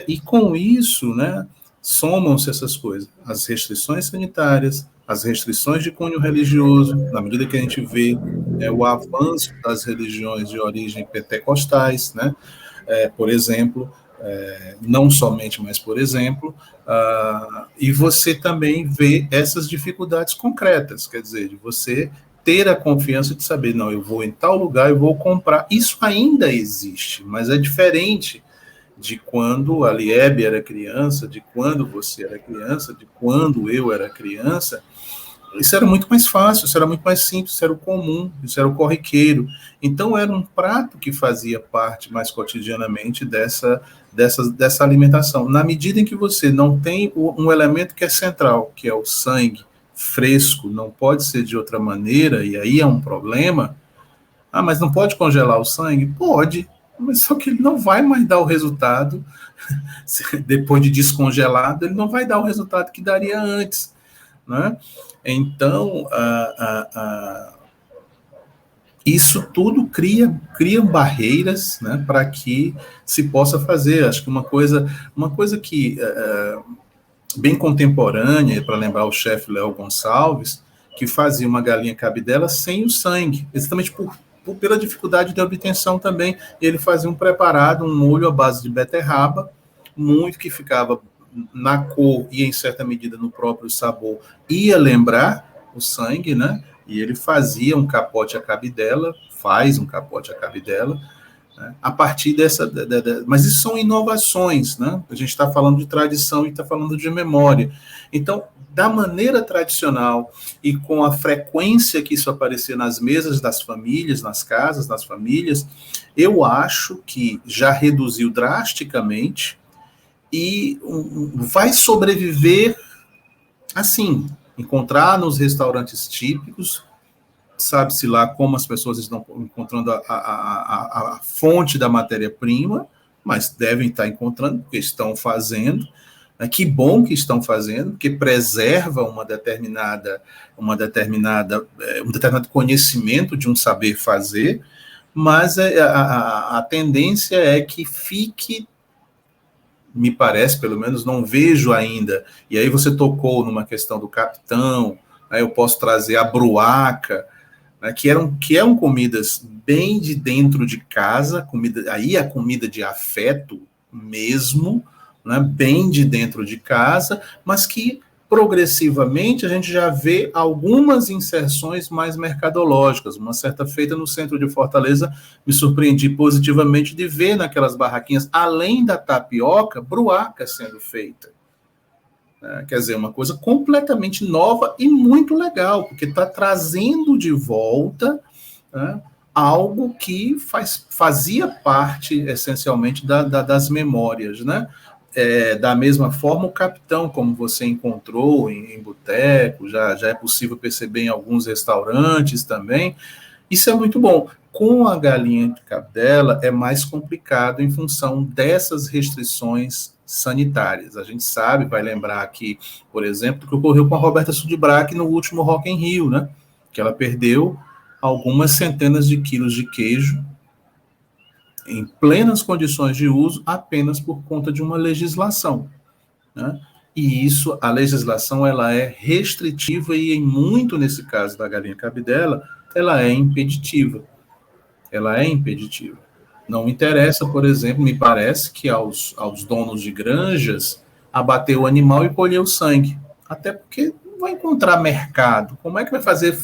E com isso, né, somam-se essas coisas, as restrições sanitárias, as restrições de cunho religioso, na medida que a gente vê o avanço das religiões de origem pentecostais, né, por exemplo, não somente, mas por exemplo, e você também vê essas dificuldades concretas, quer dizer, de você ter a confiança de saber, não, eu vou em tal lugar e vou comprar. Isso ainda existe, mas é diferente de quando a Liebe era criança, de quando você era criança, de quando eu era criança, isso era muito mais fácil, isso era muito mais simples, isso era o comum, isso era o corriqueiro. Então, era um prato que fazia parte mais cotidianamente dessa alimentação. Na medida em que você não tem um elemento que é central, que é o sangue fresco, não pode ser de outra maneira, e aí é um problema. Ah, mas não pode congelar o sangue? Pode, mas só que ele não vai mais dar o resultado, depois de descongelado, ele não vai dar o resultado que daria antes, né? Então, isso tudo cria barreiras, né, para que se possa fazer. Acho que uma coisa que bem contemporânea, para lembrar o chefe Léo Gonçalves, que fazia uma galinha cabidela sem o sangue, exatamente pela dificuldade de obtenção também. Ele fazia um preparado, um molho à base de beterraba, muito que ficava na cor e em certa medida no próprio sabor, ia lembrar o sangue, né? E ele fazia um capote à cabidela, faz um capote à cabidela, né? A partir dessa... mas isso são inovações, né? A gente está falando de tradição e está falando de memória. Então, da maneira tradicional e com a frequência que isso aparecia nas mesas das famílias, nas casas, nas famílias, eu acho que já reduziu drasticamente e vai sobreviver assim, encontrar nos restaurantes típicos, sabe-se lá como as pessoas estão encontrando a fonte da matéria-prima, mas devem estar encontrando, porque estão fazendo. Que bom que estão fazendo, porque preserva um determinado conhecimento de um saber fazer, mas a tendência é que fique, me parece, pelo menos, não vejo ainda, e aí você tocou numa questão do capitão, né, eu posso trazer a bruaca, né, que eram comidas bem de dentro de casa, aí a comida de afeto mesmo, né, bem de dentro de casa, mas que progressivamente a gente já vê algumas inserções mais mercadológicas. Uma certa feita no centro de Fortaleza, me surpreendi positivamente de ver naquelas barraquinhas, além da tapioca, bruaca sendo feita. Quer dizer, uma coisa completamente nova e muito legal, porque está trazendo de volta, né, algo que fazia parte, essencialmente, das memórias, né? Da mesma forma, o capitão, como você encontrou em boteco, já é possível perceber em alguns restaurantes também. Isso é muito bom. Com a galinha de cabidela é mais complicado em função dessas restrições sanitárias. A gente sabe, vai lembrar aqui, por exemplo, que ocorreu com a Roberta Sudbrack no último Rock in Rio, né? Que ela perdeu algumas centenas de quilos de queijo em plenas condições de uso, apenas por conta de uma legislação, né? E isso, a legislação, ela é restritiva e, muito nesse caso da galinha cabidela, ela é impeditiva. Ela é impeditiva. Não interessa, por exemplo, me parece que aos donos de granjas abater o animal e colher o sangue. Até porque não vai encontrar mercado. Como é que vai fazer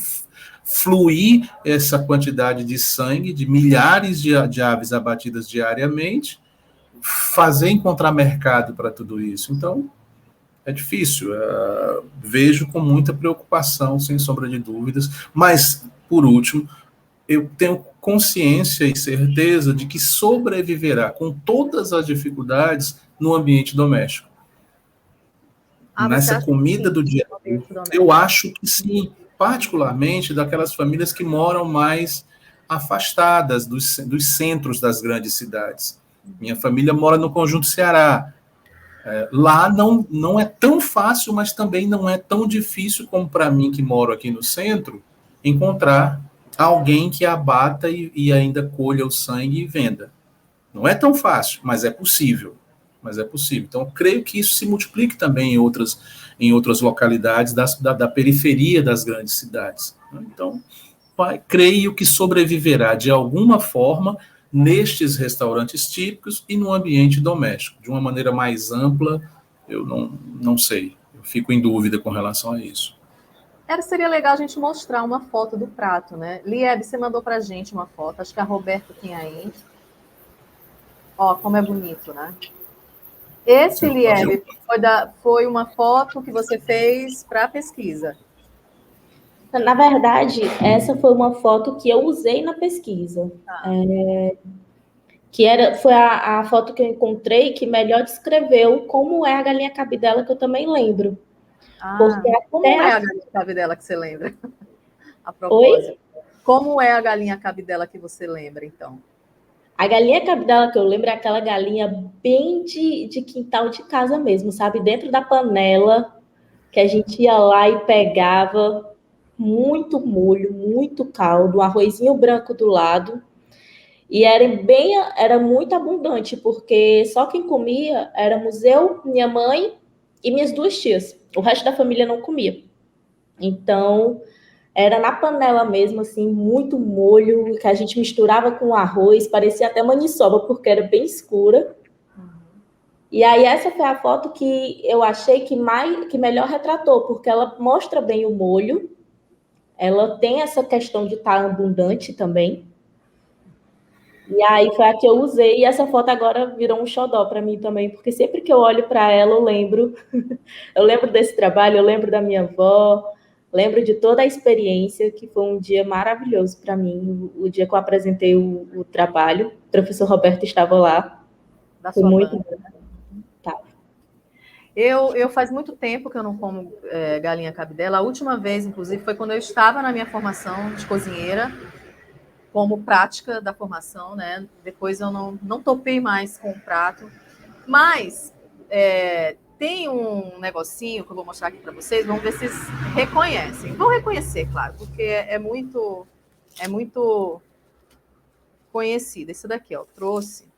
fluir essa quantidade de sangue, de milhares de aves abatidas diariamente, fazer encontrar mercado para tudo isso? Então, é difícil. Vejo com muita preocupação, sem sombra de dúvidas, mas, por último, eu tenho consciência e certeza de que sobreviverá com todas as dificuldades no ambiente doméstico. Nessa comida do dia a dia, eu acho que sim, particularmente daquelas famílias que moram mais afastadas dos centros das grandes cidades. Minha família mora no Conjunto Ceará. Lá não é tão fácil, mas também não é tão difícil como para mim, que moro aqui no centro, encontrar alguém que abata e ainda colha o sangue e venda. Não é tão fácil, mas é possível. Então, eu creio que isso se multiplique também em outras localidades da periferia das grandes cidades. Então, creio que sobreviverá de alguma forma nestes restaurantes típicos e no ambiente doméstico. De uma maneira mais ampla, eu não sei. Eu fico em dúvida com relação a isso. Seria legal a gente mostrar uma foto do prato, né? Liebe, você mandou pra gente uma foto, acho que a Roberta tem aí. Ó, como é bonito, né? Esse, Liebe, foi uma foto que você fez para a pesquisa. Na verdade, essa foi uma foto que eu usei na pesquisa. Foi a foto que eu encontrei que melhor descreveu como é a galinha cabidela, que eu também lembro. Porque como é a galinha cabidela que você lembra? A propósito. Oi? Como é a galinha cabidela que você lembra, então? A galinha cabidela que eu lembro é aquela galinha bem de quintal de casa mesmo, sabe? Dentro da panela, que a gente ia lá e pegava muito molho, muito caldo, um arrozinho branco do lado. E era muito abundante, porque só quem comia éramos eu, minha mãe e minhas duas tias. O resto da família não comia. Então, era na panela mesmo, assim, muito molho, que a gente misturava com arroz, parecia até maniçoba, porque era bem escura. E aí essa foi a foto que eu achei que melhor retratou, porque ela mostra bem o molho, ela tem essa questão de estar abundante também. E aí foi a que eu usei, e essa foto agora virou um xodó para mim também, porque sempre que eu olho para ela, eu lembro desse trabalho, eu lembro da minha avó, lembro de toda a experiência, que foi um dia maravilhoso para mim, o dia que eu apresentei o trabalho, o professor Roberto estava lá, foi muito bom. Tá. Eu faz muito tempo que eu não como galinha cabidela. A última vez, inclusive, foi quando eu estava na minha formação de cozinheira, como prática da formação, né? Depois eu não topei mais com o prato. Mas tem um negocinho que eu vou mostrar aqui para vocês, vamos ver se vocês reconhecem. Vão reconhecer, claro, porque é muito conhecido. Esse daqui, ó, trouxe.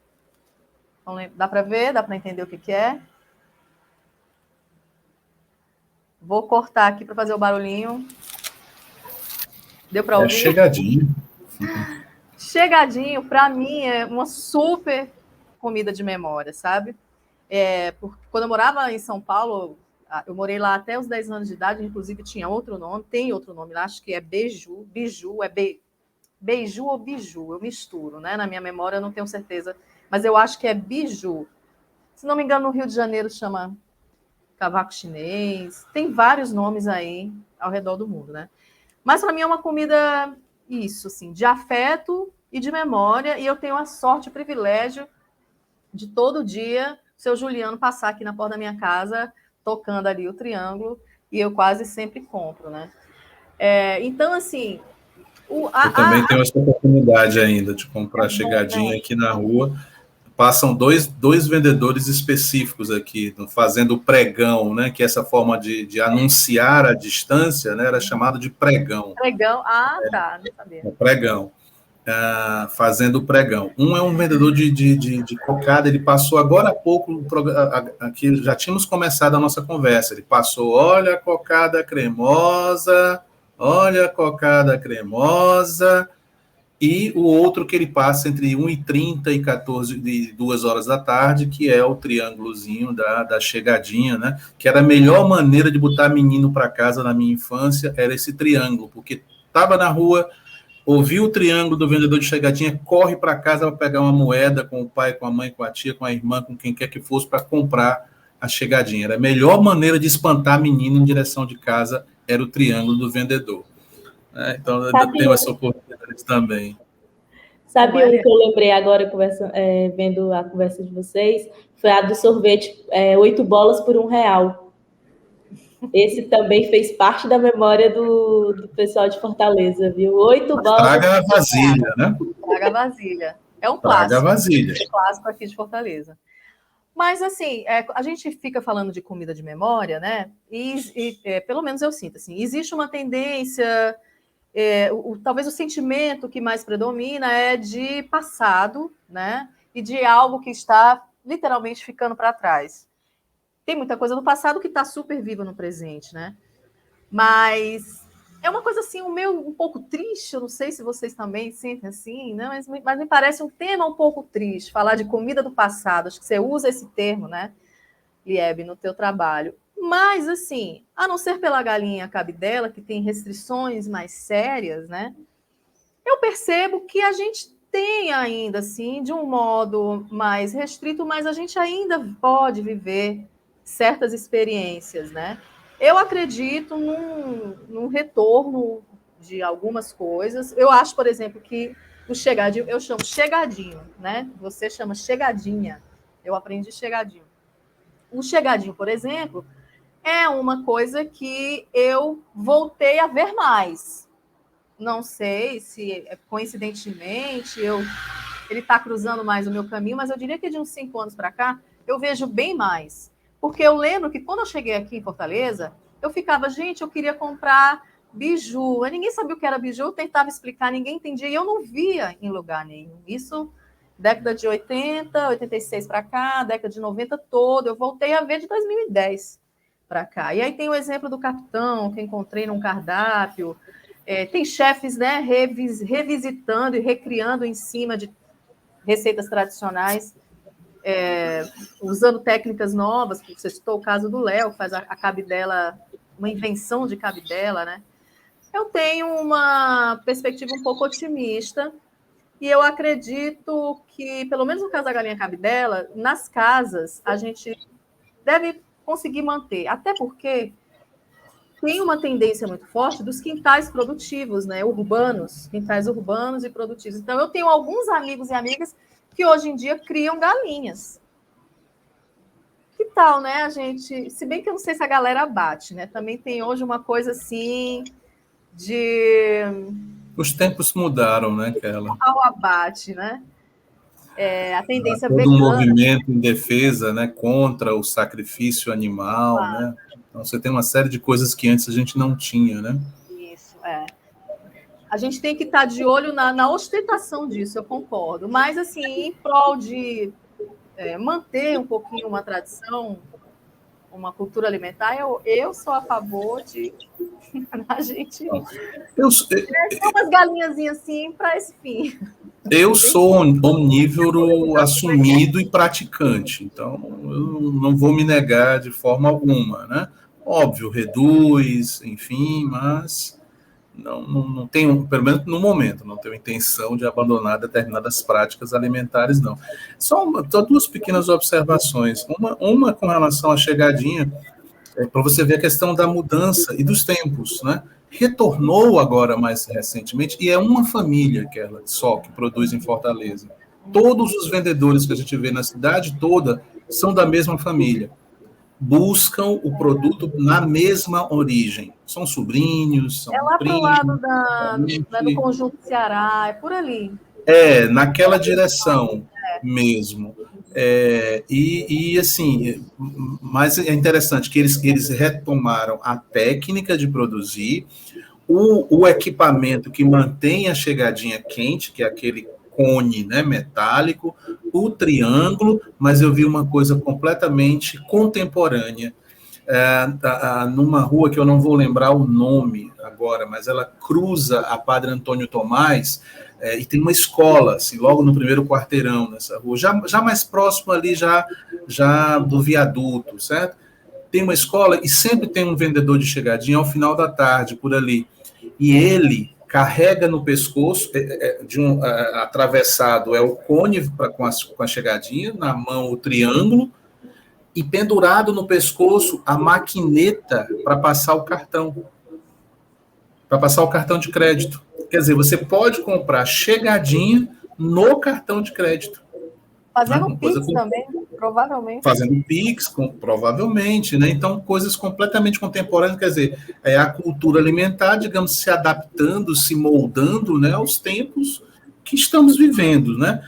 Dá para ver? Dá para entender o que é? Vou cortar aqui para fazer o barulhinho. Deu para ouvir? Chegadinho. Chegadinho, para mim, é uma super comida de memória, sabe? Quando eu morava em São Paulo, eu morei lá até os 10 anos de idade, inclusive tinha outro nome, tem outro nome lá, acho que é Beiju, Beiju ou Biju, eu misturo, né? Na minha memória eu não tenho certeza, mas eu acho que é Biju. Se não me engano, no Rio de Janeiro chama cavaco chinês, tem vários nomes aí ao redor do mundo, né? Mas para mim é uma comida, isso, assim, de afeto e de memória, e eu tenho a sorte, o privilégio de todo dia o seu Juliano passar aqui na porta da minha casa, tocando ali o triângulo, e eu quase sempre compro, né? Então, assim... Eu também tenho essa oportunidade ainda de comprar chegadinha aqui na rua. Passam dois vendedores específicos aqui, fazendo pregão, né? Que essa forma de anunciar a distância, né? Era chamado de pregão. Pregão, tá, não sabia. Pregão. Fazendo o pregão. Um é um vendedor de cocada, ele passou agora há pouco, aqui já tínhamos começado a nossa conversa, ele passou, olha a cocada cremosa, e o outro que ele passa entre 1h30 e 2 horas da tarde, que é o triângulozinho da chegadinha, né? Que era a melhor maneira de botar menino para casa na minha infância, era esse triângulo, porque estava na rua, ouviu o triângulo do vendedor de chegadinha, corre para casa para pegar uma moeda com o pai, com a mãe, com a tia, com a irmã, com quem quer que fosse, para comprar a chegadinha. Era a melhor maneira de espantar menino em direção de casa, era o triângulo do vendedor. Então, eu tenho essa oportunidade também. Sabe o que eu lembrei agora, vendo a conversa de vocês? Foi a do sorvete, 8 bolas por R$1. Esse também fez parte da memória do pessoal de Fortaleza, viu? 8 bolas. Traga a vasilha, né? Traga a vasilha. É um Traga clássico. a vasilha. É um clássico aqui de Fortaleza. Mas, assim, a gente fica falando de comida de memória, né? E pelo menos eu sinto, assim, existe uma tendência, talvez o sentimento que mais predomina é de passado, né? E de algo que está literalmente ficando para trás. Tem muita coisa do passado que está super viva no presente, né? Mas é uma coisa assim, um pouco triste, eu não sei se vocês também sentem assim, né? Mas me parece um tema um pouco triste, falar de comida do passado, acho que você usa esse termo, né, Liebe, no teu trabalho. Mas, assim, a não ser pela galinha cabidela, que tem restrições mais sérias, né, eu percebo que a gente tem ainda, assim, de um modo mais restrito, mas a gente ainda pode viver certas experiências, né? Eu acredito num retorno de algumas coisas. Eu acho, por exemplo, que o chegadinho, eu chamo chegadinho, né? Você chama chegadinha. Eu aprendi chegadinho. O chegadinho, por exemplo, é uma coisa que eu voltei a ver mais. Não sei se coincidentemente ele está cruzando mais o meu caminho, mas eu diria que de uns 5 anos para cá eu vejo bem mais. Porque eu lembro que quando eu cheguei aqui em Fortaleza, eu ficava, gente, eu queria comprar biju. Ninguém sabia o que era biju, eu tentava explicar, ninguém entendia, e eu não via em lugar nenhum. Isso, década de 80, 86 para cá, década de 90 toda, eu voltei a ver de 2010 para cá. E aí tem o exemplo do Capitão, que encontrei num cardápio. Tem chefes, né, revisitando e recriando em cima de receitas tradicionais, usando técnicas novas. Você citou o caso do Léo, faz a cabidela, uma invenção de cabidela, né? Eu tenho uma perspectiva um pouco otimista e eu acredito que, pelo menos no caso da galinha cabidela, nas casas a gente deve conseguir manter, até porque tem uma tendência muito forte dos quintais produtivos, né? Quintais urbanos e produtivos. Então, eu tenho alguns amigos e amigas que hoje em dia criam galinhas. Que tal, né? A gente, se bem que eu não sei se a galera bate, né? Também tem hoje uma coisa assim de Os tempos mudaram, né, Kela? ao abate, né? A tendência Todo vegana. um movimento em defesa, né, contra o sacrifício animal, né? Então, você tem uma série de coisas que antes a gente não tinha, né? Isso, A gente tem que estar de olho na ostentação disso, eu concordo. Mas, assim, em prol de manter um pouquinho uma tradição, uma cultura alimentar, eu sou a favor de a gente ter umas galinhazinhas assim para esse fim. Eu sou omnívoro assumido e praticante, então eu não vou me negar de forma alguma, né? Óbvio, reduz, enfim, mas não tenho, pelo menos no momento, não tenho intenção de abandonar determinadas práticas alimentares, não. Só duas pequenas observações. Uma com relação à chegadinha, para você ver a questão da mudança e dos tempos, né? Retornou agora mais recentemente, e é uma família só que produz em Fortaleza. Todos os vendedores que a gente vê na cidade toda são da mesma família. Buscam o produto na mesma origem. São sobrinhos, são lá primos. para o lado do Conjunto Ceará, é por ali. Naquela direção mesmo. Assim, mas é interessante que eles retomaram a técnica de produzir, o equipamento que mantém a chegadinha quente, que é aquele cone, né, metálico, o triângulo, mas eu vi uma coisa completamente contemporânea, numa rua que eu não vou lembrar o nome agora, mas ela cruza a Padre Antônio Tomás, e tem uma escola, assim, logo no primeiro quarteirão nessa rua, já mais próximo ali, já do viaduto, certo? Tem uma escola e sempre tem um vendedor de chegadinha ao final da tarde, por ali. E ele carrega no pescoço, atravessado é o cone com a chegadinha, na mão o triângulo, e pendurado no pescoço a maquineta para passar o cartão. Para passar o cartão de crédito. Quer dizer, você pode comprar chegadinha no cartão de crédito. Fazendo Pix também, provavelmente. Fazendo Pix, provavelmente, né? Então, coisas completamente contemporâneas, quer dizer, a cultura alimentar, digamos, se adaptando, se moldando, né, aos tempos que estamos vivendo, né?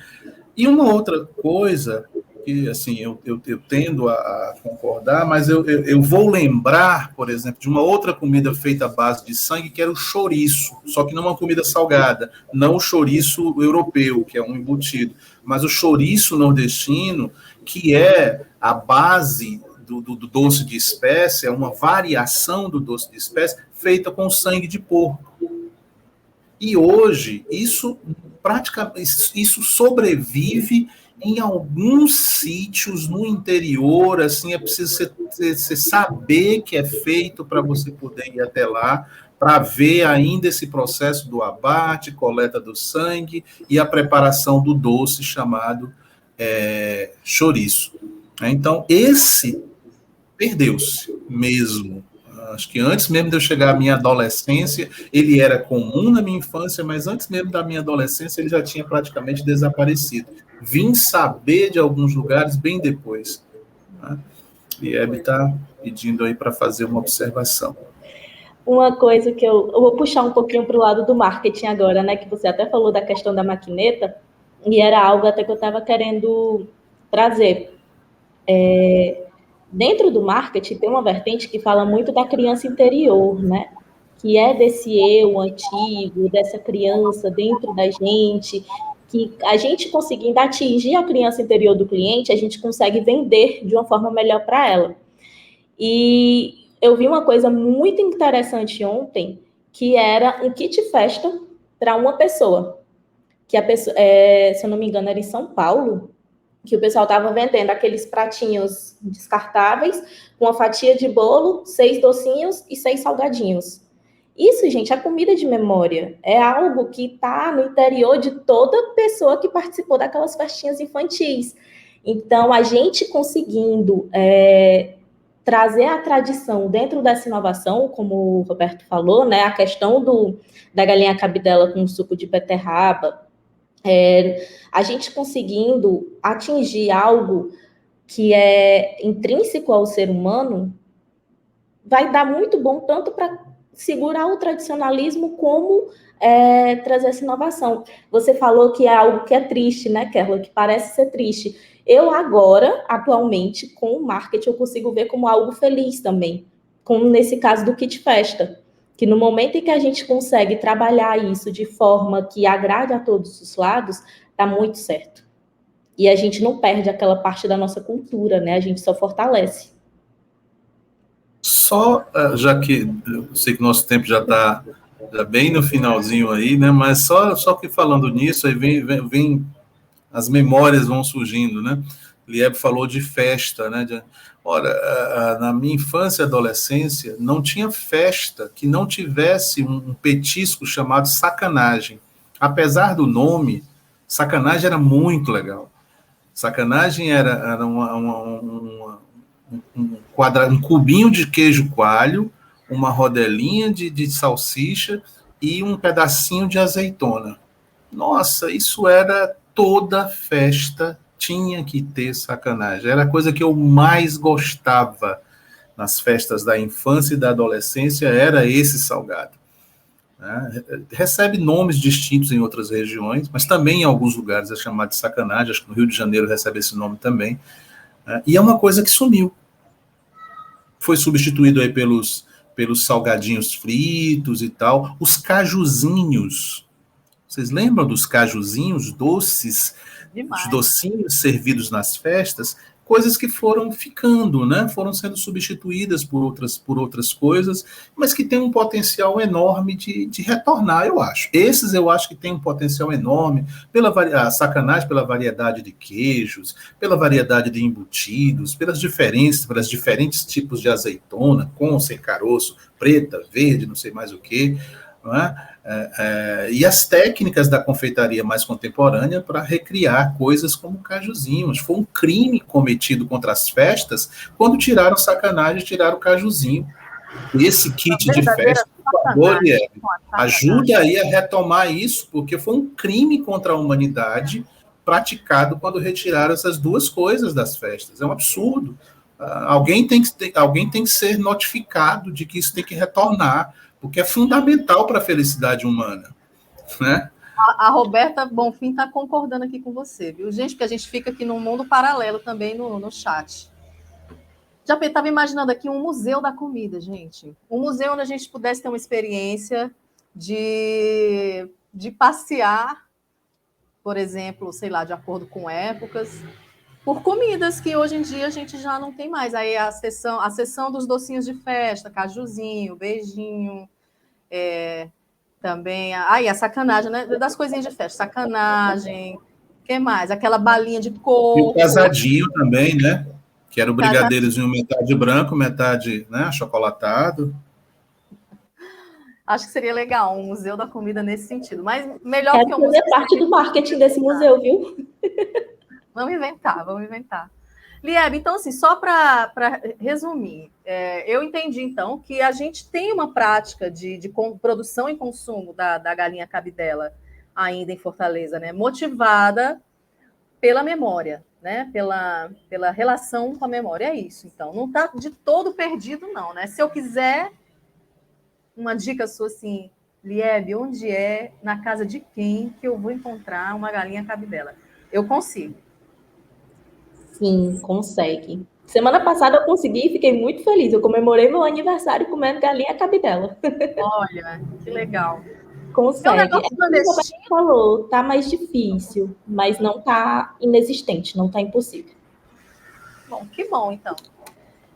E uma outra coisa que, assim, eu tendo a concordar, mas eu vou lembrar, por exemplo, de uma outra comida feita à base de sangue, que era o chouriço, só que não uma comida salgada, não o chouriço europeu, que é um embutido, mas o chouriço nordestino, que é a base do doce de espécie, é uma variação do doce de espécie feita com sangue de porco. E hoje, isso sobrevive em alguns sítios no interior, assim, é preciso você saber que é feito para você poder ir até lá, para ver ainda esse processo do abate, coleta do sangue e a preparação do doce chamado chouriço. Então, esse perdeu-se mesmo. Acho que antes mesmo de eu chegar à minha adolescência, ele era comum na minha infância, mas antes mesmo da minha adolescência, ele já tinha praticamente desaparecido. Vim saber de alguns lugares bem depois. Né? E Hebe está pedindo aí para fazer uma observação. Uma coisa que eu vou puxar um pouquinho para o lado do marketing agora, né? Que você até falou da questão da maquineta, e era algo até que eu estava querendo trazer. Dentro do marketing tem uma vertente que fala muito da criança interior, né? Que é desse eu antigo, dessa criança dentro da gente, que a gente conseguindo atingir a criança interior do cliente, a gente consegue vender de uma forma melhor para ela. E eu vi uma coisa muito interessante ontem, que era um kit festa para uma pessoa. Que a pessoa, se eu não me engano, era em São Paulo, que o pessoal estava vendendo aqueles pratinhos descartáveis, com uma fatia de bolo, 6 docinhos e 6 salgadinhos. Isso, gente, é comida de memória. É algo que está no interior de toda pessoa que participou daquelas festinhas infantis. Então, a gente conseguindo trazer a tradição dentro dessa inovação, como o Roberto falou, né, a questão da galinha cabidela com suco de beterraba, a gente conseguindo atingir algo que é intrínseco ao ser humano, vai dar muito bom tanto para segurar o tradicionalismo como trazer essa inovação. Você falou que é algo que é triste, né, Kerla, que parece ser triste. Eu agora, atualmente, com o marketing, eu consigo ver como algo feliz também, como nesse caso do Kit Festa, que no momento em que a gente consegue trabalhar isso de forma que agrade a todos os lados, dá muito certo. E a gente não perde aquela parte da nossa cultura, né? A gente só fortalece. Só, já que eu sei que nosso tempo já está bem no finalzinho aí, né? Mas só que falando nisso, aí vem as memórias vão surgindo, né? Liebe falou de festa, né? Ora, na minha infância e adolescência, não tinha festa que não tivesse um petisco chamado sacanagem. Apesar do nome, sacanagem era muito legal. Sacanagem era um cubinho de queijo coalho, uma rodelinha de salsicha e um pedacinho de azeitona. Nossa, isso era toda festa, tinha que ter sacanagem. Era a coisa que eu mais gostava nas festas da infância e da adolescência, era esse salgado. Recebe nomes distintos em outras regiões, mas também em alguns lugares é chamado de sacanagem, acho que no Rio de Janeiro recebe esse nome também. E é uma coisa que sumiu. Foi substituído aí pelos salgadinhos fritos e tal. Os cajuzinhos. Vocês lembram dos cajuzinhos doces? Demais. Os docinhos servidos nas festas? Coisas que foram ficando, né? Foram sendo substituídas por outras coisas, mas que tem um potencial enorme de retornar, eu acho. Esses eu acho que tem um potencial enorme, pela sacanagem, pela variedade de queijos, pela variedade de embutidos, pelas diferentes tipos de azeitona, com, sem caroço, preta, verde, não sei mais o quê, não é? E as técnicas da confeitaria mais contemporânea para recriar coisas como cajuzinhos. Foi um crime cometido contra as festas quando tiraram sacanagem, tiraram o cajuzinho. Esse kit de festa, por favor, ajuda aí a retomar isso, porque foi um crime contra a humanidade praticado quando retiraram essas duas coisas das festas. É um absurdo. Alguém tem que ser notificado de que isso tem que retornar, porque é fundamental para a felicidade humana, né? A Roberta Bonfim está concordando aqui com você, viu, gente? Porque a gente fica aqui num mundo paralelo também no chat. Já estava imaginando aqui um museu da comida, gente. Um museu onde a gente pudesse ter uma experiência de passear, por exemplo, sei lá, de acordo com épocas, por comidas que hoje em dia a gente já não tem mais. Aí a sessão dos docinhos de festa, cajuzinho, beijinho, também a sacanagem, né? Das coisinhas de festa, sacanagem, o que mais? Aquela balinha de coco. E o casadinho também, né? Que era o brigadeirozinho metade branco, metade, né, achocolatado. Acho que seria legal um museu da comida nesse sentido, mas melhor que o museu. Fazer parte do marketing desse museu, viu? Vamos inventar. Liebe, então, assim, só para resumir, eu entendi, então, que a gente tem uma prática de produção e consumo da galinha cabidela ainda em Fortaleza, né? Motivada pela memória, né? Pela relação com a memória. É isso, então. Não está de todo perdido, não, né? Se eu quiser, uma dica sua, assim, Liebe, onde é, na casa de quem que eu vou encontrar uma galinha cabidela? Eu consigo. Sim, consegue. Semana passada eu consegui e fiquei muito feliz. Eu comemorei meu aniversário comendo galinha cabidela. Olha, que legal. É um Consegue. negócio Como o Roberto clandestino. falou, tá mais difícil, mas não tá inexistente, não tá impossível. Bom, que bom, então.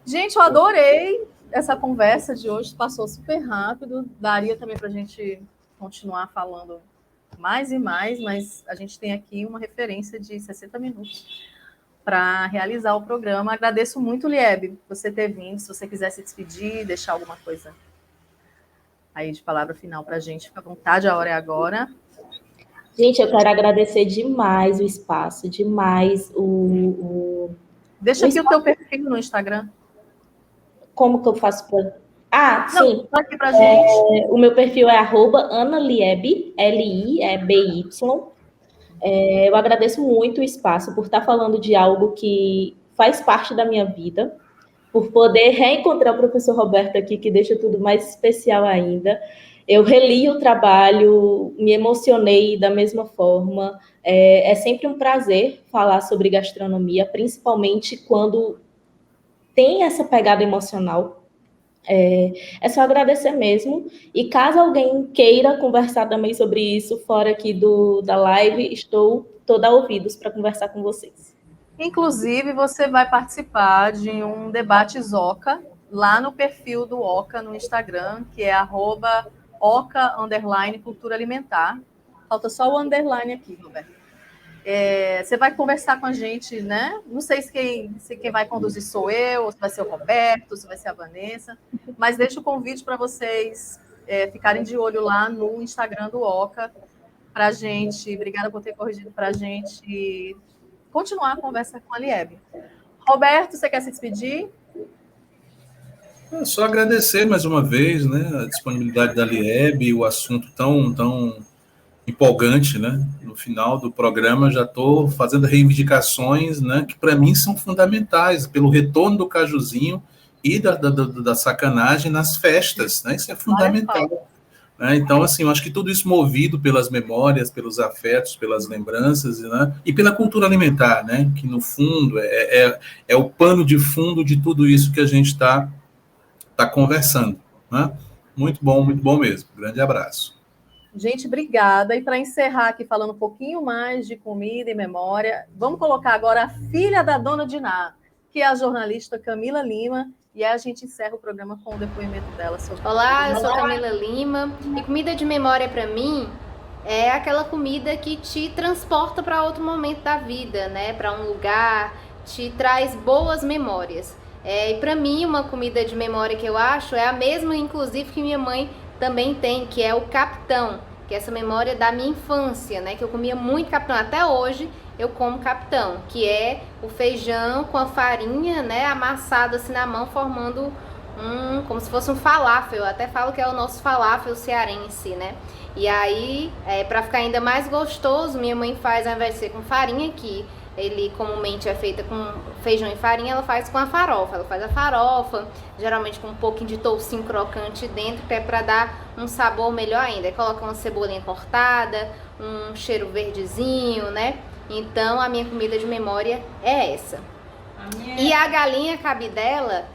Gente, eu adorei essa conversa de hoje, passou super rápido. Daria também para a gente continuar falando mais e mais, mas a gente tem aqui uma referência de 60 minutos para realizar o programa. Agradeço muito, Liebe, você ter vindo. Se você quiser se despedir, deixar alguma coisa aí de palavra final para a gente, fica à vontade, a hora é agora. Gente, eu quero agradecer demais o espaço, demais Deixa aqui o teu perfil no Instagram. Como que eu faço para... Ah, Não, sim. fala aqui pra gente. O meu perfil é @AnaLiebe, Lieby. Eu agradeço muito o espaço por estar falando de algo que faz parte da minha vida, por poder reencontrar o professor Roberto aqui, que deixa tudo mais especial ainda. Eu reli o trabalho, me emocionei da mesma forma. É sempre um prazer falar sobre gastronomia, principalmente quando tem essa pegada emocional. É só agradecer mesmo. E caso alguém queira conversar também sobre isso, fora aqui da live, estou toda a ouvidos para conversar com vocês. Inclusive, você vai participar de um debate Zoca lá no perfil do Oca no Instagram, que é @Oca_Cultura Alimentar. Falta só o underline aqui, Roberto. Você vai conversar com a gente, né? Não sei se quem vai conduzir sou eu, ou se vai ser o Roberto, se vai ser a Vanessa, mas deixo o convite para vocês ficarem de olho lá no Instagram do Oca para a gente. Obrigada por ter corrigido para a gente continuar a conversa com a Liebe. Roberto, você quer se despedir? Só agradecer mais uma vez, né, a disponibilidade da Liebe, o assunto tão empolgante, né? No final do programa já estou fazendo reivindicações, né, que para mim são fundamentais, pelo retorno do cajuzinho e da sacanagem nas festas, né? Isso é fundamental. Né? Então, assim, eu acho que tudo isso movido pelas memórias, pelos afetos, pelas lembranças, né? E pela cultura alimentar, né? Que no fundo é o pano de fundo de tudo isso que a gente está conversando. Né? Muito bom mesmo. Grande abraço. Gente, obrigada. E para encerrar aqui falando um pouquinho mais de comida e memória, vamos colocar agora a filha da dona Diná, que é a jornalista Camila Lima, e aí a gente encerra o programa com o depoimento dela. Olá, eu sou Camila Lima, e comida de memória para mim é aquela comida que te transporta para outro momento da vida, né? Para um lugar, te traz boas memórias. E para mim, uma comida de memória que eu acho é a mesma, inclusive, que minha mãe também tem, que é o capitão, que é essa memória da minha infância, né? Que eu comia muito capitão, até hoje eu como capitão, que é o feijão com a farinha, né? Amassado assim na mão, formando como se fosse um falafel. Eu até falo que é o nosso falafel cearense, né? E aí, para ficar ainda mais gostoso, minha mãe faz, ao invés de ser com farinha, que ele comumente é feita com feijão e farinha, ela faz com a farofa. Ela faz a farofa, geralmente com um pouquinho de toucinho crocante dentro, que é para dar um sabor melhor ainda. Aí coloca uma cebolinha cortada, um cheiro verdezinho, né? Então, a minha comida de memória é essa. E a galinha cabidela,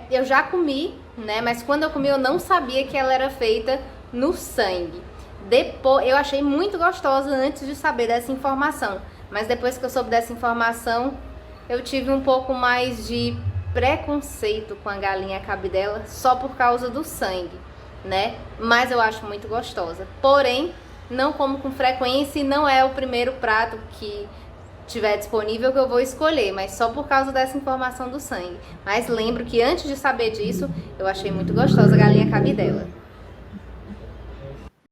eu já comi, né? Mas quando eu comi, eu não sabia que ela era feita no sangue. Depois, eu achei muito gostosa antes de saber dessa informação. Mas depois que eu soube dessa informação, eu tive um pouco mais de preconceito com a galinha cabidela só por causa do sangue, né? Mas eu acho muito gostosa. Porém, não como com frequência e não é o primeiro prato que tiver disponível que eu vou escolher, mas só por causa dessa informação do sangue. Mas lembro que antes de saber disso, eu achei muito gostosa a galinha cabidela.